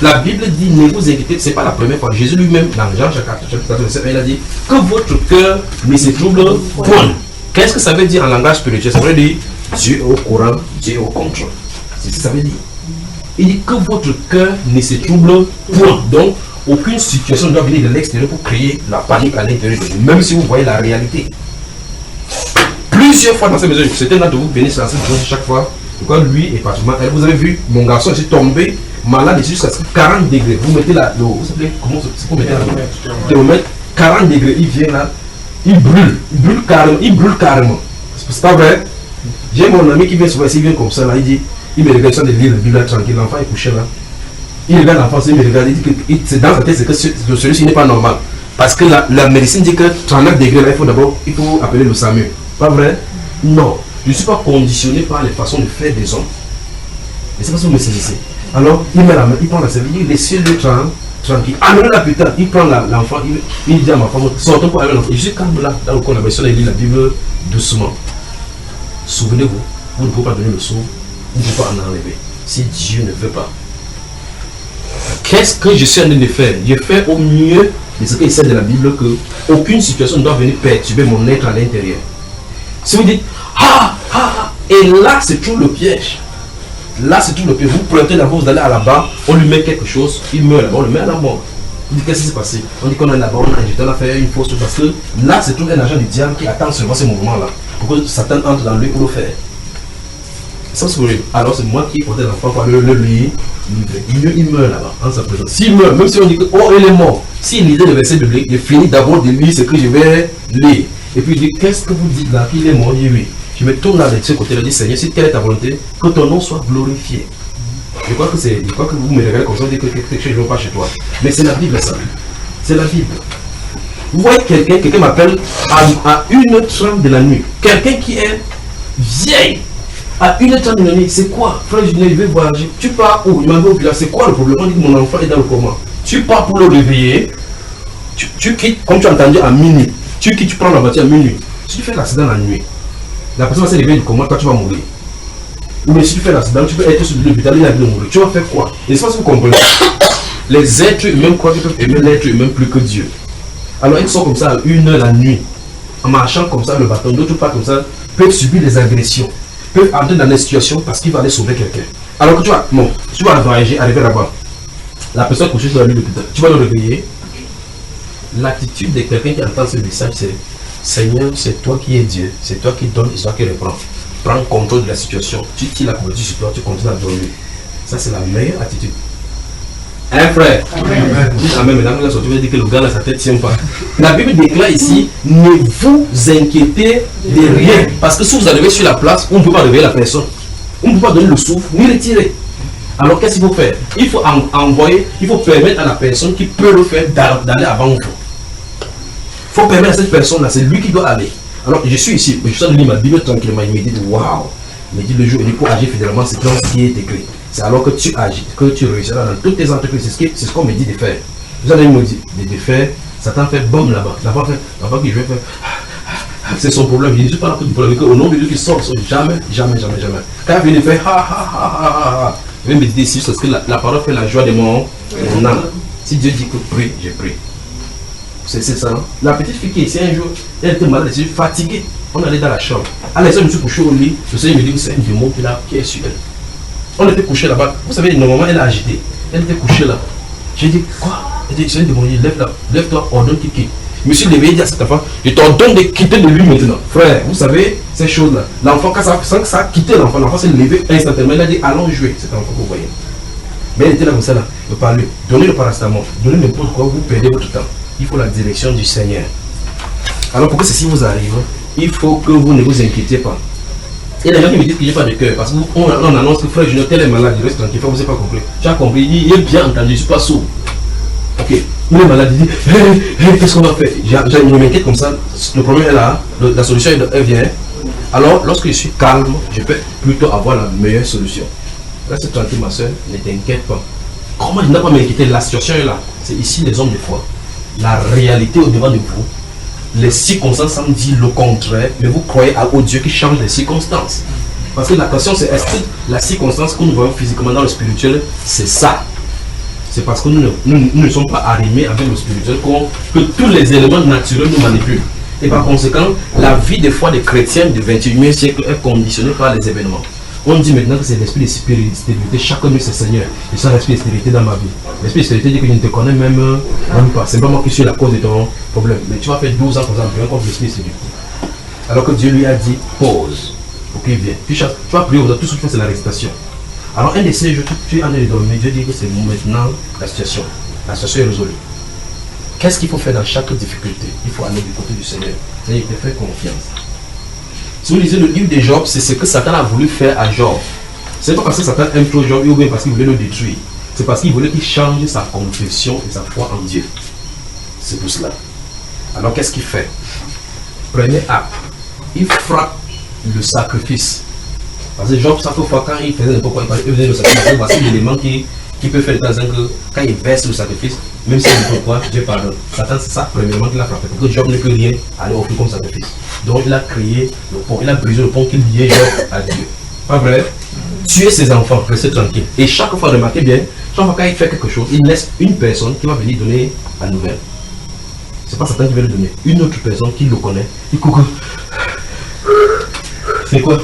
La Bible dit, ne vous inquiétez, ce n'est pas la première fois. Jésus lui-même, dans Jean chapitre 4, il a dit que votre cœur ne se trouble point. Qu'est-ce que ça veut dire en langage spirituel? Ça veut dire Dieu est au courant, Dieu est au contrôle. C'est ce que ça veut dire. Il dit que votre cœur ne se trouble point. Donc, aucune situation ne doit venir de l'extérieur pour créer la panique à l'intérieur de vous, même si vous voyez la réalité. Plusieurs fois dans cette maison, certains d'entre vous bénissent dans cette maison chaque fois. Pourquoi lui est particulièrement. Vous avez vu, mon garçon est tombé malade jusqu'à 40 degrés. Vous mettez là, vous savez comment c'est qu'on met là? Vous mettez 40 degrés, il vient là, il brûle carrément. C'est pas vrai? J'ai mon ami qui vient souvent ici, il vient comme ça là, il dit. Il me regarde de lire la Bible tranquille, l'enfant est couché là. Il regarde l'enfant, il me regarde, il dit que c'est dans sa tête, c'est que celui-ci n'est pas normal. Parce que la médecine dit que 39 degrés là, il faut appeler le SAMU. Pas vrai? Non. Je ne suis pas conditionné par les façons de faire des hommes. Et c'est pas ça que vous me saisissez. Alors, il met la main, il prend la serviette, il laisse le tranquille. Amenez-la putain, il prend l'enfant, il dit à ma femme, sortons pour aller l'enfant. Je suis calme là, dans le coin, la version, il lit la Bible doucement. Souvenez-vous, vous ne pouvez pas donner le sou. Vous ne pouvez pas en enlever si Dieu ne veut pas. Qu'est-ce que je suis en train de faire? Je fais au mieux de ce qu'il sait de la Bible que aucune situation ne doit venir perturber mon être à l'intérieur. Si vous dites et là c'est tout le piège. Là c'est tout le piège. Vous plantez d'abord, vous allez à là-bas, on lui met quelque chose, il meurt là-bas, on le met à la mort. On dit qu'est-ce qui s'est passé? On dit qu'on est là-bas, on a fait une fausse chose parce que là c'est tout un agent du diable qui attend seulement ce mouvement-là pour que Satan entre dans lui pour le faire. Alors c'est moi qui portais l'enfant pour le lui livrer. Il meurt là-bas en sa présence. S'il meurt, même si on dit que il est mort, s'il lisait le verset biblique, il finit d'abord de lire ce que je vais lire. Et puis il dit qu'est-ce que vous dites là? Qu'il est mort? Il dit oui. Je me tourne là de ce côté, je dis Seigneur, si quelle est ta volonté, que ton nom soit glorifié. Je crois que vous me regardez comme ça, vous dites que quelque chose ne va pas chez toi. Mais c'est la Bible ça. C'est la Bible. Vous voyez quelqu'un m'appelle à 1h30 de la nuit. Quelqu'un qui est vieille. À 1h30 de la nuit, c'est quoi? Frère, je vais voyager. Tu pars où? Il m'a dit au village, c'est quoi le problème? On dit que mon enfant est dans le coma. Tu pars pour le réveiller. Tu quittes, comme tu as entendu, à minuit. Tu quittes, tu prends la voiture à minuit. Si tu fais l'accident la nuit, la personne va se réveiller du coma, toi tu vas mourir. Ou bien si tu fais l'accident, tu peux être sur l'hôpital, il a de mourir. Tu vas faire quoi? Et c'est pas ce que vous comprenez. Les êtres humains croient qu'ils peuvent aimer l'être humain plus que Dieu. Alors ils sont comme ça à 1h la nuit, en marchant comme ça, le bâton, d'autres pas comme ça, peuvent subir des agressions. Peuvent entrer dans des situations parce qu'il va aller sauver quelqu'un. Alors que tu vas voyager, arriver là-bas. La personne couchée sur la nuit de l'hôpital, tu vas le réveiller. L'attitude de quelqu'un qui entend ce message, c'est Seigneur, c'est toi qui es Dieu, c'est toi qui donnes et c'est toi qui reprends. prends contrôle de la situation, tu tires la couverture sur toi, tu continues à dormir. Ça, c'est la meilleure attitude. Hein, frère? Dites amen, mesdames, là, tu veux dire que le gars là, sa tête tient pas. La Bible déclare ici, ne vous inquiétez de rien. Parce que si vous arrivez sur la place, on ne peut pas réveiller la personne. On ne peut pas donner le souffle, ni le tirer. Alors qu'est-ce qu'il faut faire? Il faut envoyer, il faut permettre à la personne qui peut le faire d'aller avant vous. Il faut permettre à cette personne-là, c'est lui qui doit aller. Alors je suis ici, je suis en train de lire ma Bible tranquillement, il me dit waouh. Il me dit le jour où il faut agir fédéralement, c'est ce qui est écrit. C'est alors que tu agis, que tu réussiras dans toutes tes entreprises. C'est ce qu'on me dit de faire. Vous allez me dire de faire, Satan fait bombe là-bas. Là-bas que je vais faire. C'est son problème. Je ne suis pas là pour le problème. Au nom de Dieu qui sort, jamais. Quand il vient de faire je vais méditer ici parce que la parole fait la joie de mon âme. Si Dieu dit que prie, je prie. C'est ça. Non? La petite fille qui est ici un jour, elle était malade, elle était fatiguée. On allait dans la chambre. À l'instant, je me suis couché au lit. Le Seigneur me dit que c'est un démon qui est sur elle. On était couché là-bas. Vous savez, normalement, elle a agité. Elle était couchée là. J'ai dit, quoi? Elle dit, c'est un démon. Lève-toi, ordonne qu'il quitte. Je me suis levé et dit à cette femme, je t'ordonne de quitter de lui maintenant. Frère, vous savez, ces choses-là. L'enfant, sans que ça a quitté l'enfant s'est levé instantanément. Il a dit, allons jouer. Cet enfant que vous voyez. Mais elle était là comme ça, là. De parler. Donnez le paracétamol. Donnez n'importe quoi, vous perdez votre temps. Il faut la direction du Seigneur. Alors, pour que ceci vous arrive, il faut que vous ne vous inquiétez pas. Il y a des gens qui me disent que je n'ai pas de cœur. Parce qu'on annonce que frère Junior, tel est malade. Il reste tranquille. Vous n'avez pas compris. Tu as compris. Il est bien entendu. Je ne suis pas sourd. Ok. Il est malade. Il dit qu'est-ce qu'on va faire? Je m'inquiète comme ça. Le problème est là. La solution elle vient. Alors, lorsque je suis calme, je peux plutôt avoir la meilleure solution. Reste tranquille, ma soeur. Ne t'inquiète pas. Comment je n'ai pas m'inquiéter? La situation est là. C'est ici les hommes de foi. La réalité au-devant de vous. Les circonstances semblent dire le contraire, mais vous croyez au Dieu qui change les circonstances. Parce que la question c'est, est-ce que la circonstance que nous voyons physiquement dans le spirituel, c'est ça? C'est parce que nous ne sommes pas arrimés avec le spirituel que tous les éléments naturels nous manipulent. Et par conséquent, la vie des foi des chrétiens du 21e siècle est conditionnée par les événements. On dit maintenant que c'est l'esprit de stabilité. Chaque nuit c'est Seigneur. Je sens l'esprit de stabilité dans ma vie. L'esprit de stabilité dit que je ne te connais même pas. C'est pas moi qui suis la cause de ton problème. Mais tu vas faire 12 ans comme ça, contre l'esprit de stabilité. Alors que Dieu lui a dit pause. Ok, viens. Tu vas prier, tout ce que tu fais c'est la récitation. Alors un de ces jours, tu es en train de dormir. Dieu dit que c'est maintenant la situation. La situation est résolue. Qu'est-ce qu'il faut faire dans chaque difficulté? Il faut aller du côté du Seigneur. C'est-à-dire te faire confiance. Si vous lisez le livre de Job, c'est ce que Satan a voulu faire à Job. Ce n'est pas parce que Satan aime trop Job ou bien parce qu'il voulait le détruire. C'est parce qu'il voulait qu'il change sa confession et sa foi en Dieu. C'est pour cela. Alors qu'est-ce qu'il fait? Premier acte, il frappe le sacrifice. Parce que Job, chaque fois quand il faisait n'importe quoi, il faisait le sacrifice. Voici l'élément qui peut faire de temps en temps que quand il verse le sacrifice, même si n'importe quoi, Dieu pardonne. Satan, c'est ça premièrement qu'il a frappé. Pour que Job ne peut rien aller offrir comme sacrifice. Donc il a créé le pont, il a brisé le pont qui liait Job à Dieu. Pas vrai? Tuer ses enfants, restez tranquille. Et chaque fois, remarquez bien, chaque fois quand il fait quelque chose, il laisse une personne qui va venir donner la nouvelle. C'est pas Satan qui va le donner. Une autre personne qui le connaît, il coucou. C'est quoi?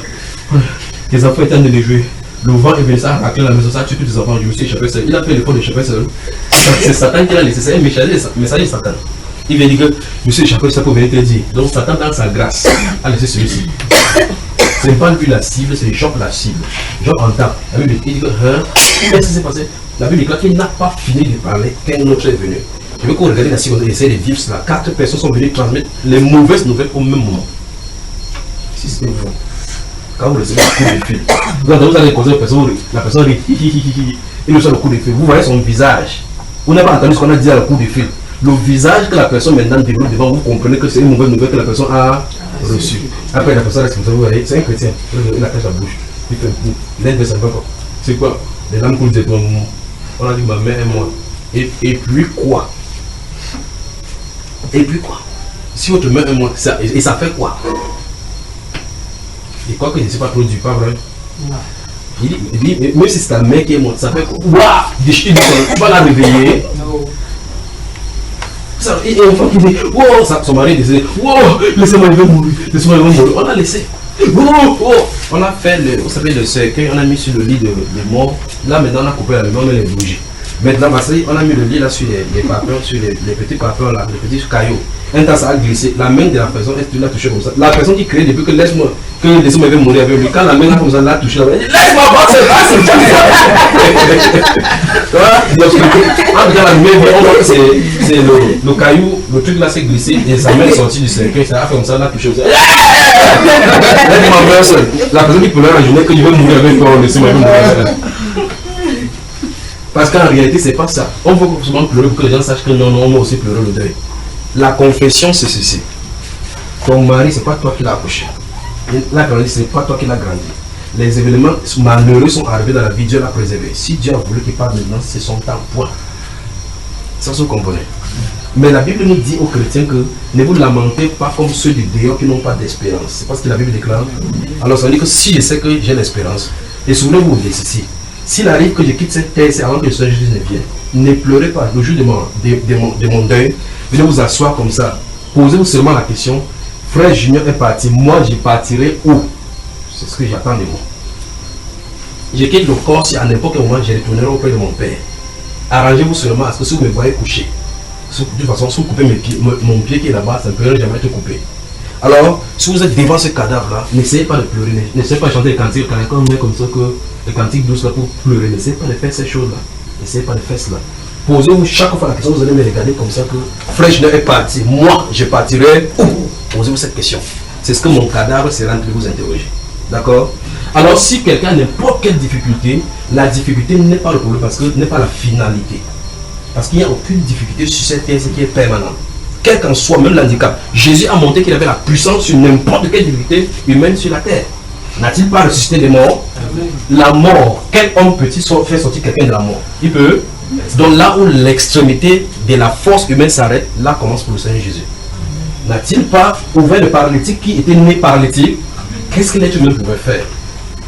Les enfants étaient en train de jouer. Le vent est venu, ça a raclé la maison, ça a tué tous les enfants. Je me suis échappé seul. Il a fait l'effort d'échapper seul. C'est Satan qui l'a laissé. C'est un messager Satan. Il vient dire que je me suis échappé ça pour venir te dire. Donc Satan, dans sa grâce, a laissé celui-ci. Ce n'est pas lui la cible, c'est Job la cible. Job entend. La Bible dit que qu'est-ce qui s'est passé? La Bible dit qu'il n'a pas fini de parler qu'un autre est venu. Je veux qu'on regarde la seconde et essayer de vivre cela. 4 personnes sont venues transmettre les mauvaises nouvelles au même moment. Si c'était vous. Quand vous recevez le coup de fil, vous allez poser la personne rit, il reçoit le coup de fil. Vous voyez son visage. Vous n'avez pas entendu ce qu'on a dit à le coup de fil. Le visage que la personne maintenant développe devant vous, comprenez que c'est une mauvaise nouvelle que la personne a reçue. Après la personne reste comme ça, vous voyez, c'est un chrétien. Il attache la bouche. Il fait l'aide de sa voix. C'est quoi? Les larmes coulent de toi. On a dit ma mère et moi. Et puis quoi? Et puis quoi? Si votre mère et moi, et ça fait quoi? Et quoi que je ne sais pas trop du pas vrai. Il dit, même si c'est ta mère qui est morte, ça fait quoi? Waouh! Tu vas la réveiller. Et une fois qu'il dit, wow, son mari est décédé, wow, laissez-moi, il va mourir, laissez-moi, il va mourir. On a laissé. On a fait vous savez, le cercueil, on a mis sur le lit de mort. Là maintenant, on a coupé la maison, on met les bougies. Maintenant, on a mis le lit là sur les papillons, sur les petits papillons là, les petits cailloux. Un temps ça a glissé, la main de la personne, est-ce que tu l'as touché comme ça? La personne qui crée depuis que laisse-moi, que laisse-moi mourir avec lui, quand la main là comme ça l'a touché, laisse-moi voir, c'est pas, c'est pas. Donc, en faisant la main, on voit que c'est le caillou, le truc là s'est glissé et sa main est sortie du cercueil, ça a fait comme ça, l'a touché comme ça. La personne qui pleure en journée, que je veux mourir avec toi, laisse-moi mourir. Parce qu'en réalité, c'est pas ça. On veut souvent pleurer pour que les gens sachent que non, on va aussi pleurer le deuil. La confession, c'est ceci. Ton mari, c'est pas toi qui l'as accouché. La grandi, c'est pas toi qui l'as grandi. Les événements malheureux sont arrivés dans la vie, Dieu l'a préservé. Si Dieu a voulu qu'il parle maintenant, c'est son temps, point. Ça, vous comprenez. Mais la Bible nous dit aux chrétiens que ne vous lamentez pas comme ceux du dehors qui n'ont pas d'espérance. C'est pas ce que la Bible déclare. Alors ça veut dire que si je sais que j'ai l'espérance, et souvenez-vous de ceci. S'il arrive que je quitte cette terre, c'est avant que le Seigneur Jésus ne vienne. Ne pleurez pas. Le jour de mon deuil, venez vous asseoir comme ça. Posez-vous seulement la question. Frère Junior est parti. Moi, je partirai où? C'est ce que j'attends de vous. Je quitte le corps si à n'importe quel moment je retournerai auprès de mon père. Arrangez-vous seulement à ce que si vous me voyez coucher, de toute façon, si vous coupez mon pied qui est là-bas, ça ne peut jamais être coupé. Alors, si vous êtes devant ce cadavre-là, n'essayez pas de pleurer, n'essayez pas de chanter les cantiques comme ça, que les cantiques douces là pour pleurer, n'essayez pas de faire ces choses-là, n'essayez pas de faire cela. Posez-vous chaque fois la question, vous allez me regarder comme ça que frère Junior est parti, moi je partirai où? Posez-vous cette question. C'est ce que mon cadavre sera en train de vous interroger. D'accord? Alors, si quelqu'un a n'importe quelle difficulté, la difficulté n'est pas le problème parce que n'est pas la finalité. Parce qu'il n'y a aucune difficulté sur cette terre, ce qui est permanent. Quel qu'en soit, même l'handicap, Jésus a montré qu'il avait la puissance sur n'importe quelle difficulté humaine sur la terre. N'a-t-il pas ressuscité des morts? La mort, quel homme peut-il faire sortir quelqu'un de la mort? Il peut. Donc là où l'extrémité de la force humaine s'arrête, là commence pour le Seigneur Jésus. N'a-t-il pas ouvert le paralytique qui était né paralytique? Qu'est-ce que l'être humain pouvait faire?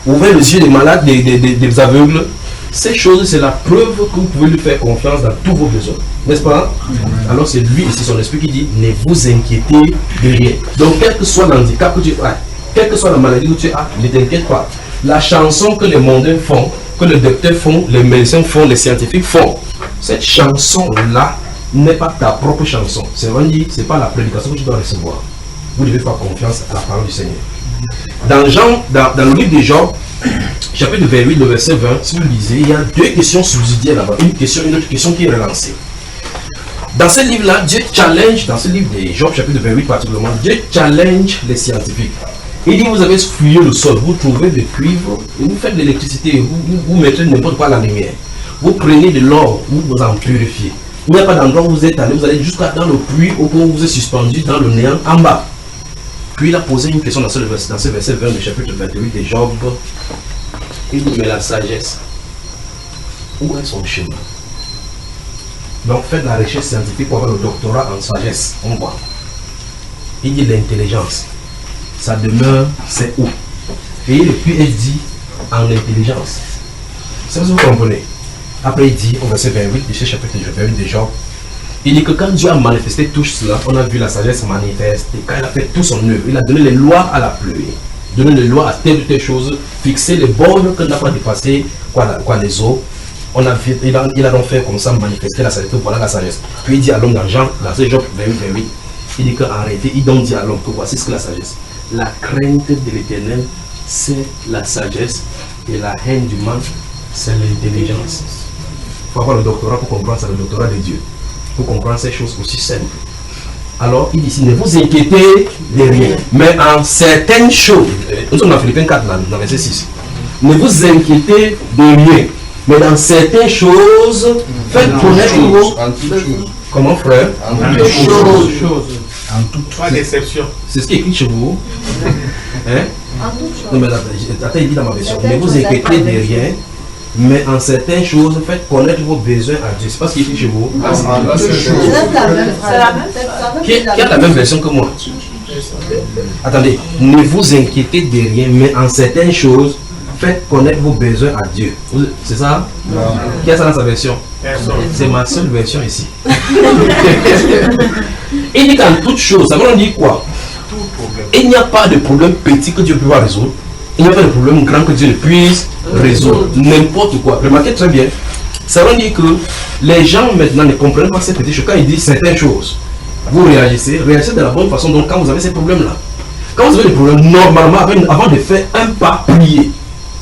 Ouvert les yeux des malades, des aveugles. Ces choses, c'est la preuve que vous pouvez lui faire confiance dans tous vos besoins. N'est-ce pas? Alors c'est lui et c'est son esprit qui dit, ne vous inquiétez de rien. Donc quel que soit l'handicap que tu as, quelle que soit la maladie que tu as, ne t'inquiète pas. La chanson que les mondains font, que les docteurs font, les médecins font, les scientifiques font, cette chanson-là n'est pas ta propre chanson. C'est pas la prédication que tu dois recevoir. Vous devez faire confiance à la parole du Seigneur. Dans le livre de Job, chapitre 28, le verset 20, si vous le lisez, il y a deux questions subsidiaires là-bas. Une question, une autre question qui est relancée. Dans ce livre-là, Dieu challenge, dans ce livre de Job, chapitre 28 particulièrement, Dieu challenge les scientifiques. Il dit, vous avez fouillé le sol, vous trouvez des cuivres, et vous faites de l'électricité, vous mettez n'importe quoi à la lumière. Vous prenez de l'or, vous en purifiez. Il n'y a pas d'endroit où vous êtes allé, vous allez jusqu'à dans le puits où vous êtes suspendu dans le néant en bas. Puis il a posé une question dans ce verset 20 du chapitre 28 de Job. Il dit, mais la sagesse, où est son chemin? Donc faites la recherche scientifique pour avoir le doctorat en sagesse. On voit. Il dit l'intelligence. Sa demeure, c'est où? Et le puits est dit en intelligence. Ça vous comprenez? Après il dit au verset 28 de ce chapitre 28 de Job, il dit que quand Dieu a manifesté tout cela, on a vu la sagesse manifester. Quand il a fait tout son œuvre, il a donné les lois à la pluie, donné les lois à telle ou telle chose, fixé les bornes qu'on n'a pas dépassé, quoi les eaux. Il a donc fait comme ça manifester la sagesse. Voilà la sagesse. Puis il dit à l'homme dans Jean, dans ce Job 28, il dit qu'en réalité, il donc dit à l'homme que voici ce que la sagesse. La crainte de l'Éternel, c'est la sagesse, et la haine du mal, c'est l'intelligence. Il faut avoir le doctorat pour comprendre ça, le doctorat de Dieu. Pour comprendre ces choses aussi simples. Alors, il dit ici, ne vous inquiétez de rien. Mais en certaines choses, nous sommes dans Philippiens 4, dans verset 6. Ne vous inquiétez de rien. Mais dans certaines choses, faites connaître vos... En toutes choses. Comment, frère? En toutes choses. En toutes choses. Pas d'exception. C'est ce qui est écrit chez vous. Hein? En toutes choses. Non, mais attends, il dit dans ma version. Ne vous inquiétez de rien. Mais en certaines choses, faites connaître vos besoins à Dieu. C'est pas ce qui est écrit chez vous. Qui a la même version que moi? Attendez, ne vous inquiétez de rien, mais en certaines choses, faites connaître vos besoins à Dieu. C'est ça? Non. Qui a ça dans sa version? C'est ma seule version ici. Il dit qu'en toute chose, ça veut dire quoi? Il n'y a pas de problème petit que Dieu peut pas résoudre. Il n'y a pas de problème grand que Dieu ne puisse résoudre. N'importe quoi. Remarquez très bien. Ça veut dire que les gens maintenant ne comprennent pas ces petites choses. Quand ils disent certaines choses, vous réagissez de la bonne façon. Donc quand vous avez ces problèmes-là, quand vous avez des problèmes, normalement, avant de faire un pas, prier.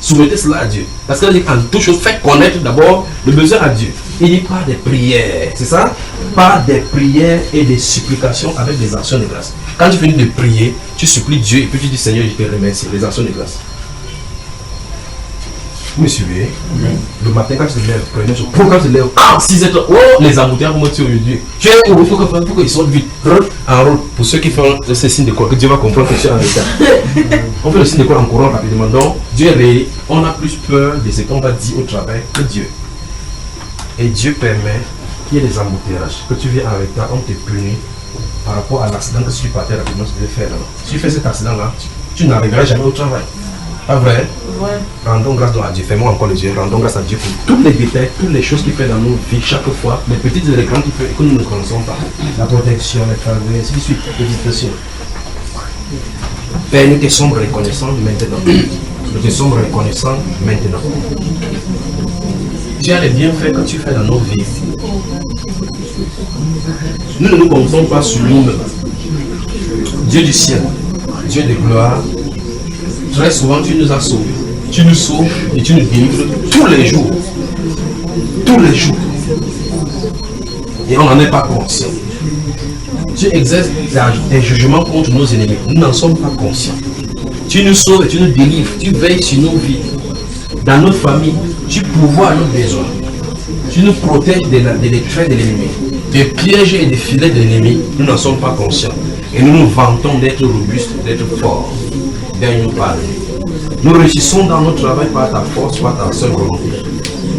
Soumettez cela à Dieu. Parce qu'il dit en toute chose, faites connaître d'abord le besoin à Dieu. Il dit pas des prières, c'est ça? Pas des prières et des supplications avec des actions de grâce. Quand tu finis de prier, tu supplies Dieu et puis tu dis Seigneur, je te remercie, les actions de grâce. Vous me suivez? Le matin, quand tu te lèves, prenez sur quand tu te lèves, 6h, oh, les embouteillages vont monter aujourd'hui. Tu es où? Il faut qu'ils sortent vite. En route. Pour ceux qui font ce signe de croix, que Dieu va comprendre que tu es en retard. On fait le signe de croix en courant rapidement. Donc, Dieu est réel. On a plus peur de ce qu'on va dire au travail que Dieu. Et Dieu permet qu'il y ait des embouteillages. Que tu viens en retard, on te punit par rapport à l'accident que si tu partais rapidement, tu devais faire là. Si tu fais cet accident-là, tu n'arriveras jamais au travail. Pas vrai? Ouais. Rendons grâce à Dieu. Fermons encore les yeux. Rendons grâce à Dieu pour toutes les détails, toutes les choses qu'il fait dans nos vies chaque fois, les petites et les grandes qu'il fait que nous ne connaissons pas. La protection, les travaux, ainsi de suite, l'éducation. Père, nous te sommes reconnaissants maintenant. Nous te sommes reconnaissants maintenant. Tu as les bienfaits que tu fais dans nos vies. Nous ne nous comptons pas sur nous-mêmes. Dieu du ciel, Dieu de gloire, très souvent tu nous as sauvés. Tu nous sauves et tu nous délivres tous les jours. Tous les jours. Et on n'en est pas conscient. Tu exerces des jugements contre nos ennemis. Nous n'en sommes pas conscients. Tu nous sauves et tu nous délivres. Tu veilles sur nos vies. Dans notre famille, tu pourvois à nos besoins. Tu nous protèges des traits de l'ennemi. Des pièges et des filets de l'ennemi. Nous n'en sommes pas conscients. Et nous nous vantons d'être robustes, d'être forts. Viens nous parler. Nous réussissons dans notre travail par ta force, par ta seule volonté.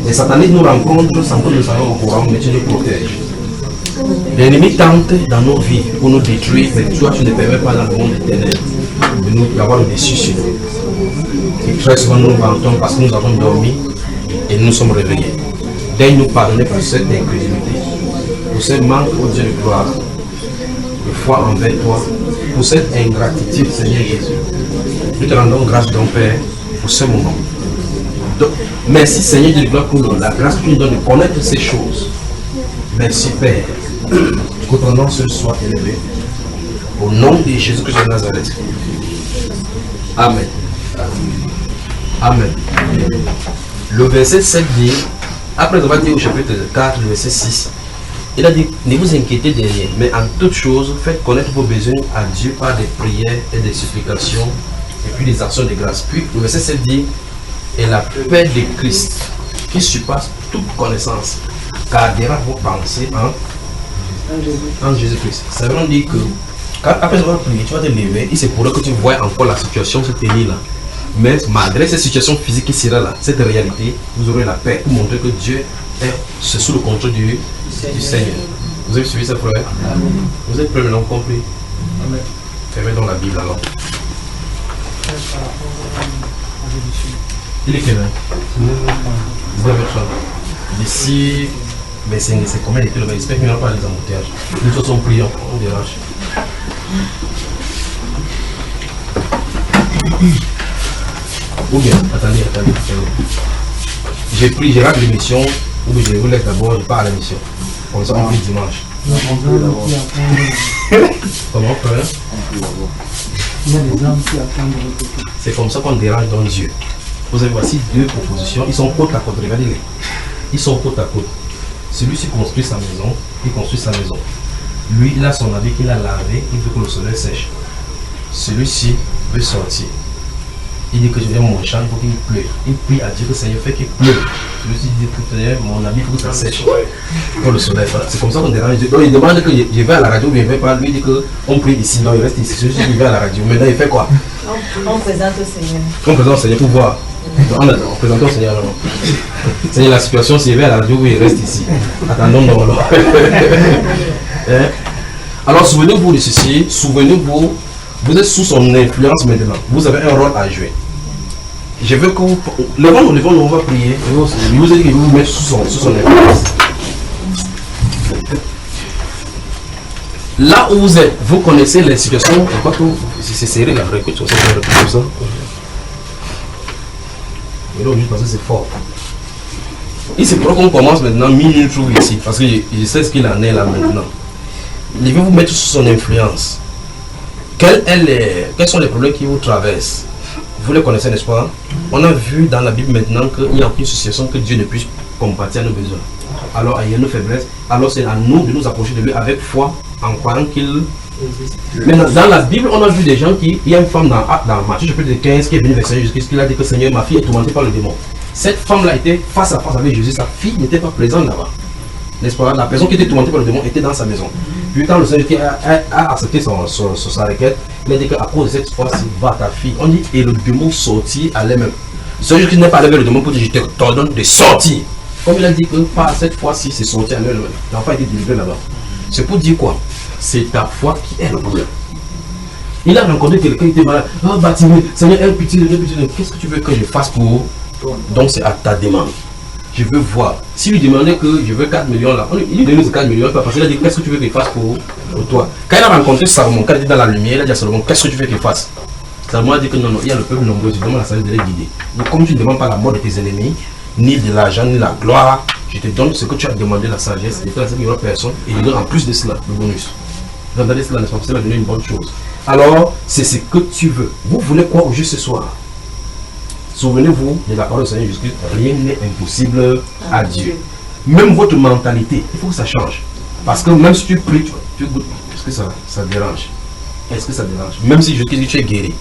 Les satanistes nous rencontrent sans que nous soyons au courant, mais tu nous protèges. L'ennemi tente dans nos vies pour nous détruire, mais toi tu ne permets pas dans le monde des ténèbres d'avoir le dessus sur nous. Et très souvent nous nous vantons parce que nous avons dormi et nous nous sommes réveillés. Daigne nous pardonner pour cette incrédulité, pour ce manque au Dieu de gloire, de foi envers toi, pour cette ingratitude, Seigneur Jésus. Nous te rendons grâce, ton Père, pour ce moment. Donc, merci, Seigneur Dieu de gloire, pour la grâce que tu nous donnes de connaître ces choses. Merci, Père, que ton nom seul soit élevé. Au nom de Jésus-Christ de Nazareth. Amen. Amen. Le verset 7 dit, après avoir dit au chapitre 4, le verset 6, il a dit, ne vous inquiétez de rien, mais en toutes choses, faites connaître vos besoins à Dieu par des prières et des supplications, et puis des actions de grâce. Puis le verset 7 dit, et la paix de Christ, qui surpasse toute connaissance, gardera vos pensées en Jésus-Christ. Ça veut dire que, après avoir prié, tu vas te lever, il se pourrait que tu vois encore la situation se tenir là. Mais malgré cette situation physique qui sera là, cette réalité, vous aurez la paix pour montrer que Dieu est sous le contrôle du Seigneur. Vous avez suivi ça, frère? Vous êtes prêts maintenant, compris? Fermez dans la Bible alors. Il est quelle heure? Vous avez ça. D'ici, c'est combien de kilomètres? J'espère qu'il n'y aura pas les embouteillages. Nous tous sommes priants, on dérange. Ou bien, attendez. J'ai pris, j'ai raté l'émission, ou bien je vous laisse d'abord, je pars à l'émission. Comme ça, on prie dimanche. Comment, frère? C'est comme ça qu'on dérange dans Dieu. Vous avez voici deux propositions, ils sont côte à côte, regardez-les. Ils sont côte à côte. Celui-ci construit sa maison, il construit sa maison. Lui, il a son habit qu'il a lavé, il veut que le soleil sèche. Celui-ci veut sortir. Il dit que je viens mon champ, il faut qu'il pleuve. Il prie à Dieu que le Seigneur fait qu'il pleuve. Celui-ci dit que Seigneur, mon habit, il faut que ça sèche. Pour le soleil, voilà. C'est comme ça qu'on dérange Dieu. Donc il demande que je vais à la radio, mais il ne veut pas. Lui, il dit qu'on prie ici, non, il reste ici. Celui-ci, il va à la radio. Maintenant, il fait quoi? On présente au Seigneur. On présente au Seigneur pour voir. On présente au Seigneur, non. Seigneur, la situation, s'il va à la radio, il reste ici. Attendons, non, non. Alors, souvenez-vous de ceci. Souvenez-vous. Vous êtes sous son influence maintenant. Vous avez un rôle à jouer. Je veux que vous... Levons, on va prier. Je vous ai dit que vous vous mettez sous son influence. Là où vous êtes, vous connaissez les situations. Je crois que c'est serré la vraie question. C'est comme ça. Mais non, juste parce que c'est fort. Il se pourrait qu'on commence maintenant minuit trou ici, parce que je sais ce qu'il en est là maintenant. Il veut vous mettre sous son influence. Quels sont les problèmes qui vous traversent? Vous les connaissez, n'est-ce pas? On a vu dans la Bible maintenant qu'il n'y a aucune situation que Dieu ne puisse compatir à nos besoins. Alors, il y a nos faiblesses. Alors, c'est à nous de nous approcher de lui avec foi, en croyant qu'il... Maintenant, dans la Bible, on a vu des gens qui... Il y a une femme dans Matthieu chapitre 15 qui est venue vers Seigneur Jésus-Christ, qui a dit que Seigneur, ma fille est tourmentée par le démon. Cette femme-là était face à face avec Jésus. Sa fille n'était pas présente là-bas. N'est-ce pas? La personne qui était tourmentée par le démon était dans sa maison. Puis quand le Seigneur a accepté sa requête, il a dit qu'à cause de cette fois-ci, va ta fille. On dit, et le démon sortit à lui-même. Le Seigneur qui n'est pas allé vers le démon pour dire, je t'ordonne de sortir. Comme il a dit que pas cette fois-ci, c'est sorti à lui-même. L'enfant a été délivré là-bas. C'est pour dire quoi? C'est ta foi qui est le problème. Il a rencontré quelqu'un qui était malade. Oh, Batimé, Seigneur, aie pitié de nous. Qu'est-ce que tu veux que je fasse pour? Donc c'est à ta demande. Je veux voir. Si lui demandait que je veux 4 millions là, il lui donnait ces 4 millions parce qu'il a dit qu'est-ce que tu veux qu'il fasse pour toi. Quand il a rencontré Salomon, quand il était dans la lumière, il a dit à Salomon, qu'est-ce que tu veux qu'il fasse? Salomon a dit que non, il y a le peuple nombreux, tu demandes la sagesse de les guider. Donc comme tu ne demandes pas la mort de tes ennemis, ni de l'argent, ni la gloire, je te donne ce que tu as demandé, la sagesse, et il n'y aura personne, et il donne en plus de cela, le bonus. Vous entendez cela, n'est-ce pas? C'est donner une bonne chose. Alors, c'est ce que tu veux. Vous voulez quoi au juste ce soir? Souvenez-vous de la parole du Seigneur Jésus-Christ, rien n'est impossible à Dieu. Même votre mentalité, il faut que ça change. Parce que même si tu pries, tu goûtes, est-ce que ça dérange? Est-ce que ça dérange? Même si Jésus dit tu es guéri.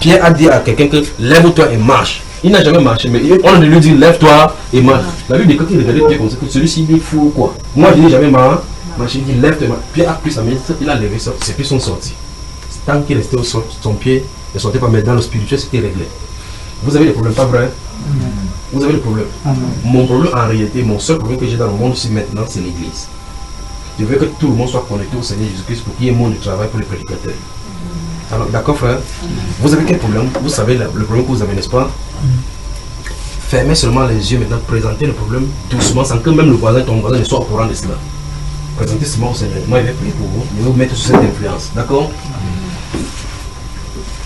Pierre a dit à quelqu'un que lève-toi et marche. Il n'a jamais marché, mais on lui dit lève-toi et marche. La Bible dit que quand il regardait Pierre comme ça, que celui-ci il est fou ou quoi? Moi je n'ai jamais marché, il dit lève-toi et marche. Pierre a pris sa main, il a levé ça, ses pieds sont sortis. Tant qu'il restait au sol, son pied ne sortait pas, mais dans le spirituel c'était réglé. Vous avez des problèmes, pas vrai? Vous avez des problèmes. Mon problème en réalité, mon seul problème que j'ai dans le monde ici maintenant, c'est l'église. Je veux que tout le monde soit connecté au Seigneur Jésus-Christ pour qu'il y ait un monde de travail pour les prédicateurs. Alors, d'accord frère? Vous avez quel problème? Vous savez le problème que vous avez, n'est-ce pas? Fermez seulement les yeux maintenant, présentez le problème doucement, sans que même le voisin, ton voisin ne soit au courant de cela. Présentez seulement au Seigneur. Moi, je vais prier pour vous, je vais vous mettre sous cette influence. D'accord?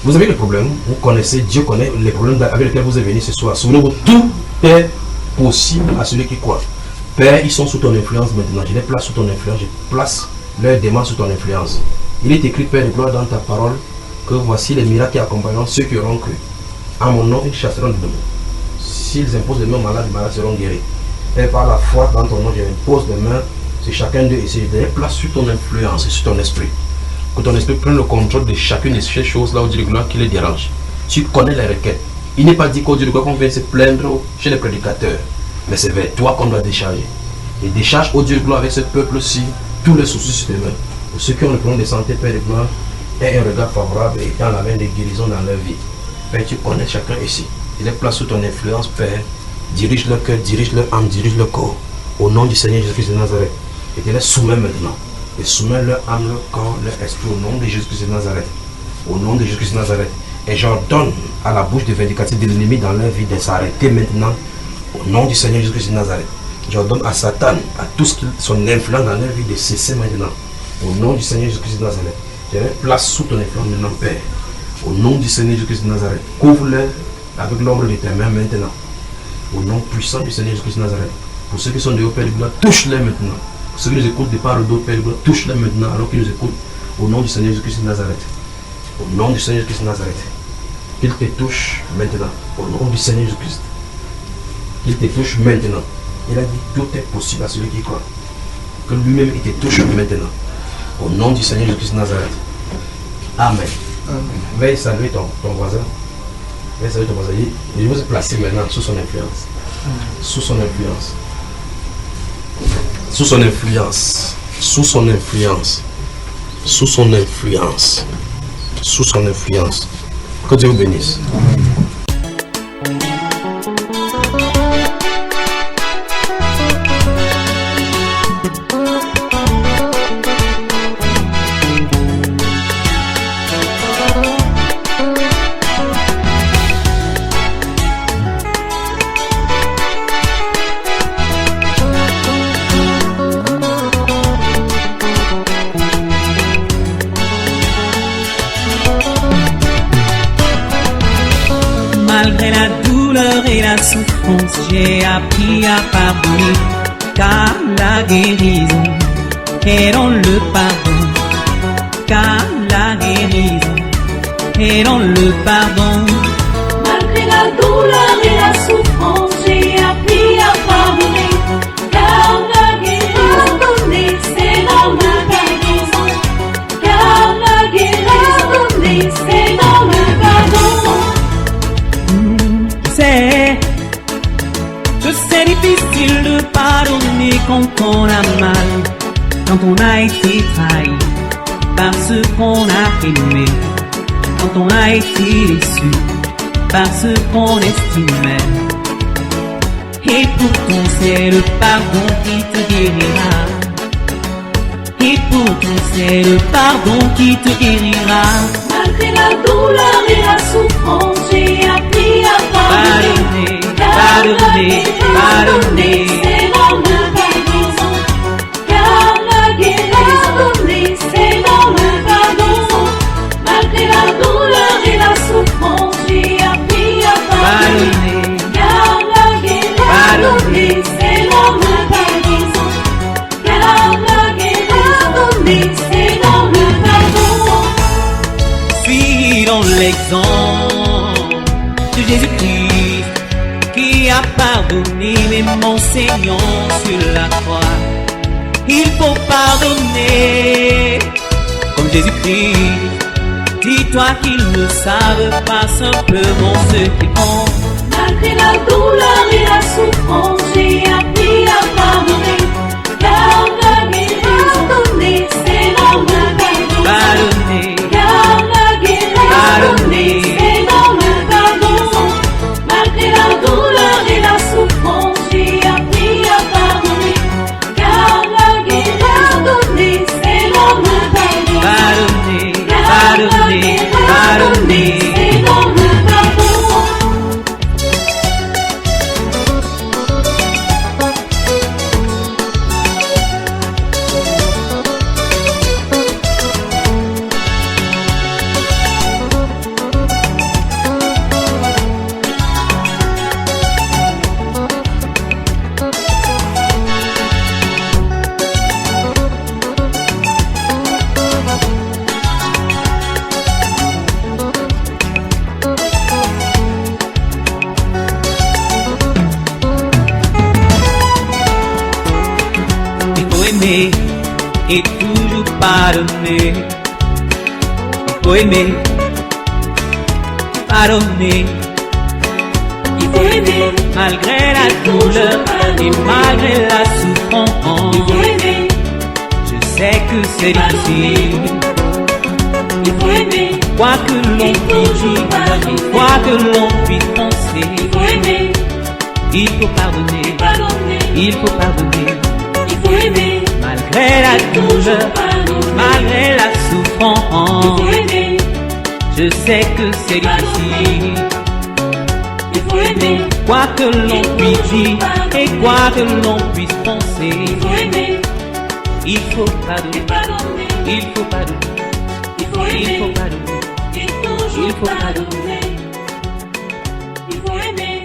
Vous avez des problèmes, vous connaissez, Dieu connaît les problèmes avec lesquels vous êtes venu ce soir. Souvenez-vous, tout est possible à celui qui croit. Père, ils sont sous ton influence maintenant. Je les place sous ton influence, je place leur demande sous ton influence. Il est écrit, Père de gloire, dans ta parole, que voici les miracles qui accompagneront ceux qui auront cru. En mon nom, ils chasseront les démons. S'ils imposent les mains aux malades, les malades seront guéris. Père, par la foi, dans ton nom, je impose les mains sur chacun d'eux et je les place sous ton influence et sur ton esprit. Que ton esprit prenne le contrôle de chacune de ces choses-là au Dieu de gloire qui les dérange. Tu connais les requêtes. Il n'est pas dit qu'au Dieu de gloire qu'on vient se plaindre chez les prédicateurs, mais c'est vers toi qu'on doit décharger. Et décharge au Dieu de gloire avec ce peuple-ci tous les soucis sur tes mains. Pour ceux qui ont le problème de santé, Père de gloire, aie un regard favorable et dans la main de guérison dans leur vie. Père, tu connais chacun ici. Il est placé sous ton influence, Père. Dirige leur cœur, dirige leur âme, dirige leur corps. Au nom du Seigneur Jésus-Christ de Nazareth. Et tu les soumets maintenant. Et soumets leur âme, leur corps, leur esprit au nom de Jésus-Christ de Nazareth. Au nom de Jésus-Christ de Nazareth. Et j'ordonne à la bouche de vindicatif de l'ennemi dans leur vie de s'arrêter maintenant. Au nom du Seigneur Jésus-Christ de Nazareth. J'ordonne à Satan, à tout ce qui son influence dans leur vie de cesser maintenant. Au nom du Seigneur Jésus-Christ de Nazareth. Je les place sous ton influence maintenant, Père. Au nom du Seigneur Jésus-Christ de Nazareth. Couvre-les avec l'ombre de tes mains maintenant. Au nom puissant du Seigneur Jésus-Christ de Nazareth. Pour ceux qui sont de haut, Père de gloire, touche-les maintenant. Pour ceux qui nous écoutent de part ou d'autre, Père de gloire, touche-les maintenant alors qu'ils nous écoutent. Au nom du Seigneur Jésus-Christ de Nazareth. Au nom du Seigneur Jésus-Christ de Nazareth. Qu'il te touche maintenant. Au nom du Seigneur Jésus-Christ. Qu'il te touche maintenant. Il a dit tout est possible à celui qui croit. Que lui-même il te touche maintenant. Au nom du Seigneur Jésus-Christ de Nazareth. Amen. Veuille saluer ton voisin. Veuille saluer ton voisin. Je vais vous placer maintenant sous son influence. Sous son influence. Sous son influence. Sous son influence. Sous son influence. Sous son influence. Que Dieu vous bénisse. Malgré la douleur et la souffrance, souffrance, j'ai appris à pardonner, car la guérison est dans le pardon, car la guérison est dans le pardon. Malgré la douleur et la souffrance, j'ai appris à pardonner, car la guérison c'est dans le pardon, car la guérison c'est dans le pardon. C'est difficile de pardonner quand on a mal, quand on a été trahi par ce qu'on a aimé, quand on a été déçu par ce qu'on estimait. Et pourtant c'est le pardon qui te guérira. Et pourtant c'est le pardon qui te guérira. Malgré la douleur et la souffrance, j'ai appris à pardonner. Pardonner, pardonner, c'est dans le pardon. Car la guérison, c'est dans le pardon. Malgré la douleur et la souffrance, j'ai appris à pardonner. Car la guérison, c'est dans le pardon. Car la guérison, c'est dans le pardon. Suis dans l'exemple de Jésus-Christ, qui a pardonné mes m'enseignants sur la croix. Il faut pardonner comme Jésus-Christ. Dis-toi qu'ils ne savent pas simplement ce qu'ils font. Malgré la douleur et la souffrance, j'ai appris à pardonner. Car la guérison, c'est dans le pardon. Pardonner, Car la guérison, c'est dans le pardon. Malgré la douleur et la souffrance, j'ai appris à pardonner. Car la guérison, c'est dans le pardon. pardonner, pardonner, pardonner. C'est dans le pardon. Et toujours pardonner. Il faut aimer, pardonner. Il faut aimer, malgré la douleur et malgré la souffrance. il faut aimer, Je sais que c'est difficile. il faut aimer, Quoi que l'on puisse dire, quoi que l'on puisse penser, il faut aimer, il faut pardonner, pardonner, il faut pardonner. il faut aimer, Malgré la douleur, malgré la il souffrance, faut aimer, je sais que c'est difficile. il faut aimer, Quoi que l'on puisse dire et quoi que l'on puisse penser, il faut aimer, il faut pardonner, pardonner, il faut pardonner, il faut il faut aimer, pardonner. et toujours Il faut pardonner, il faut aimer.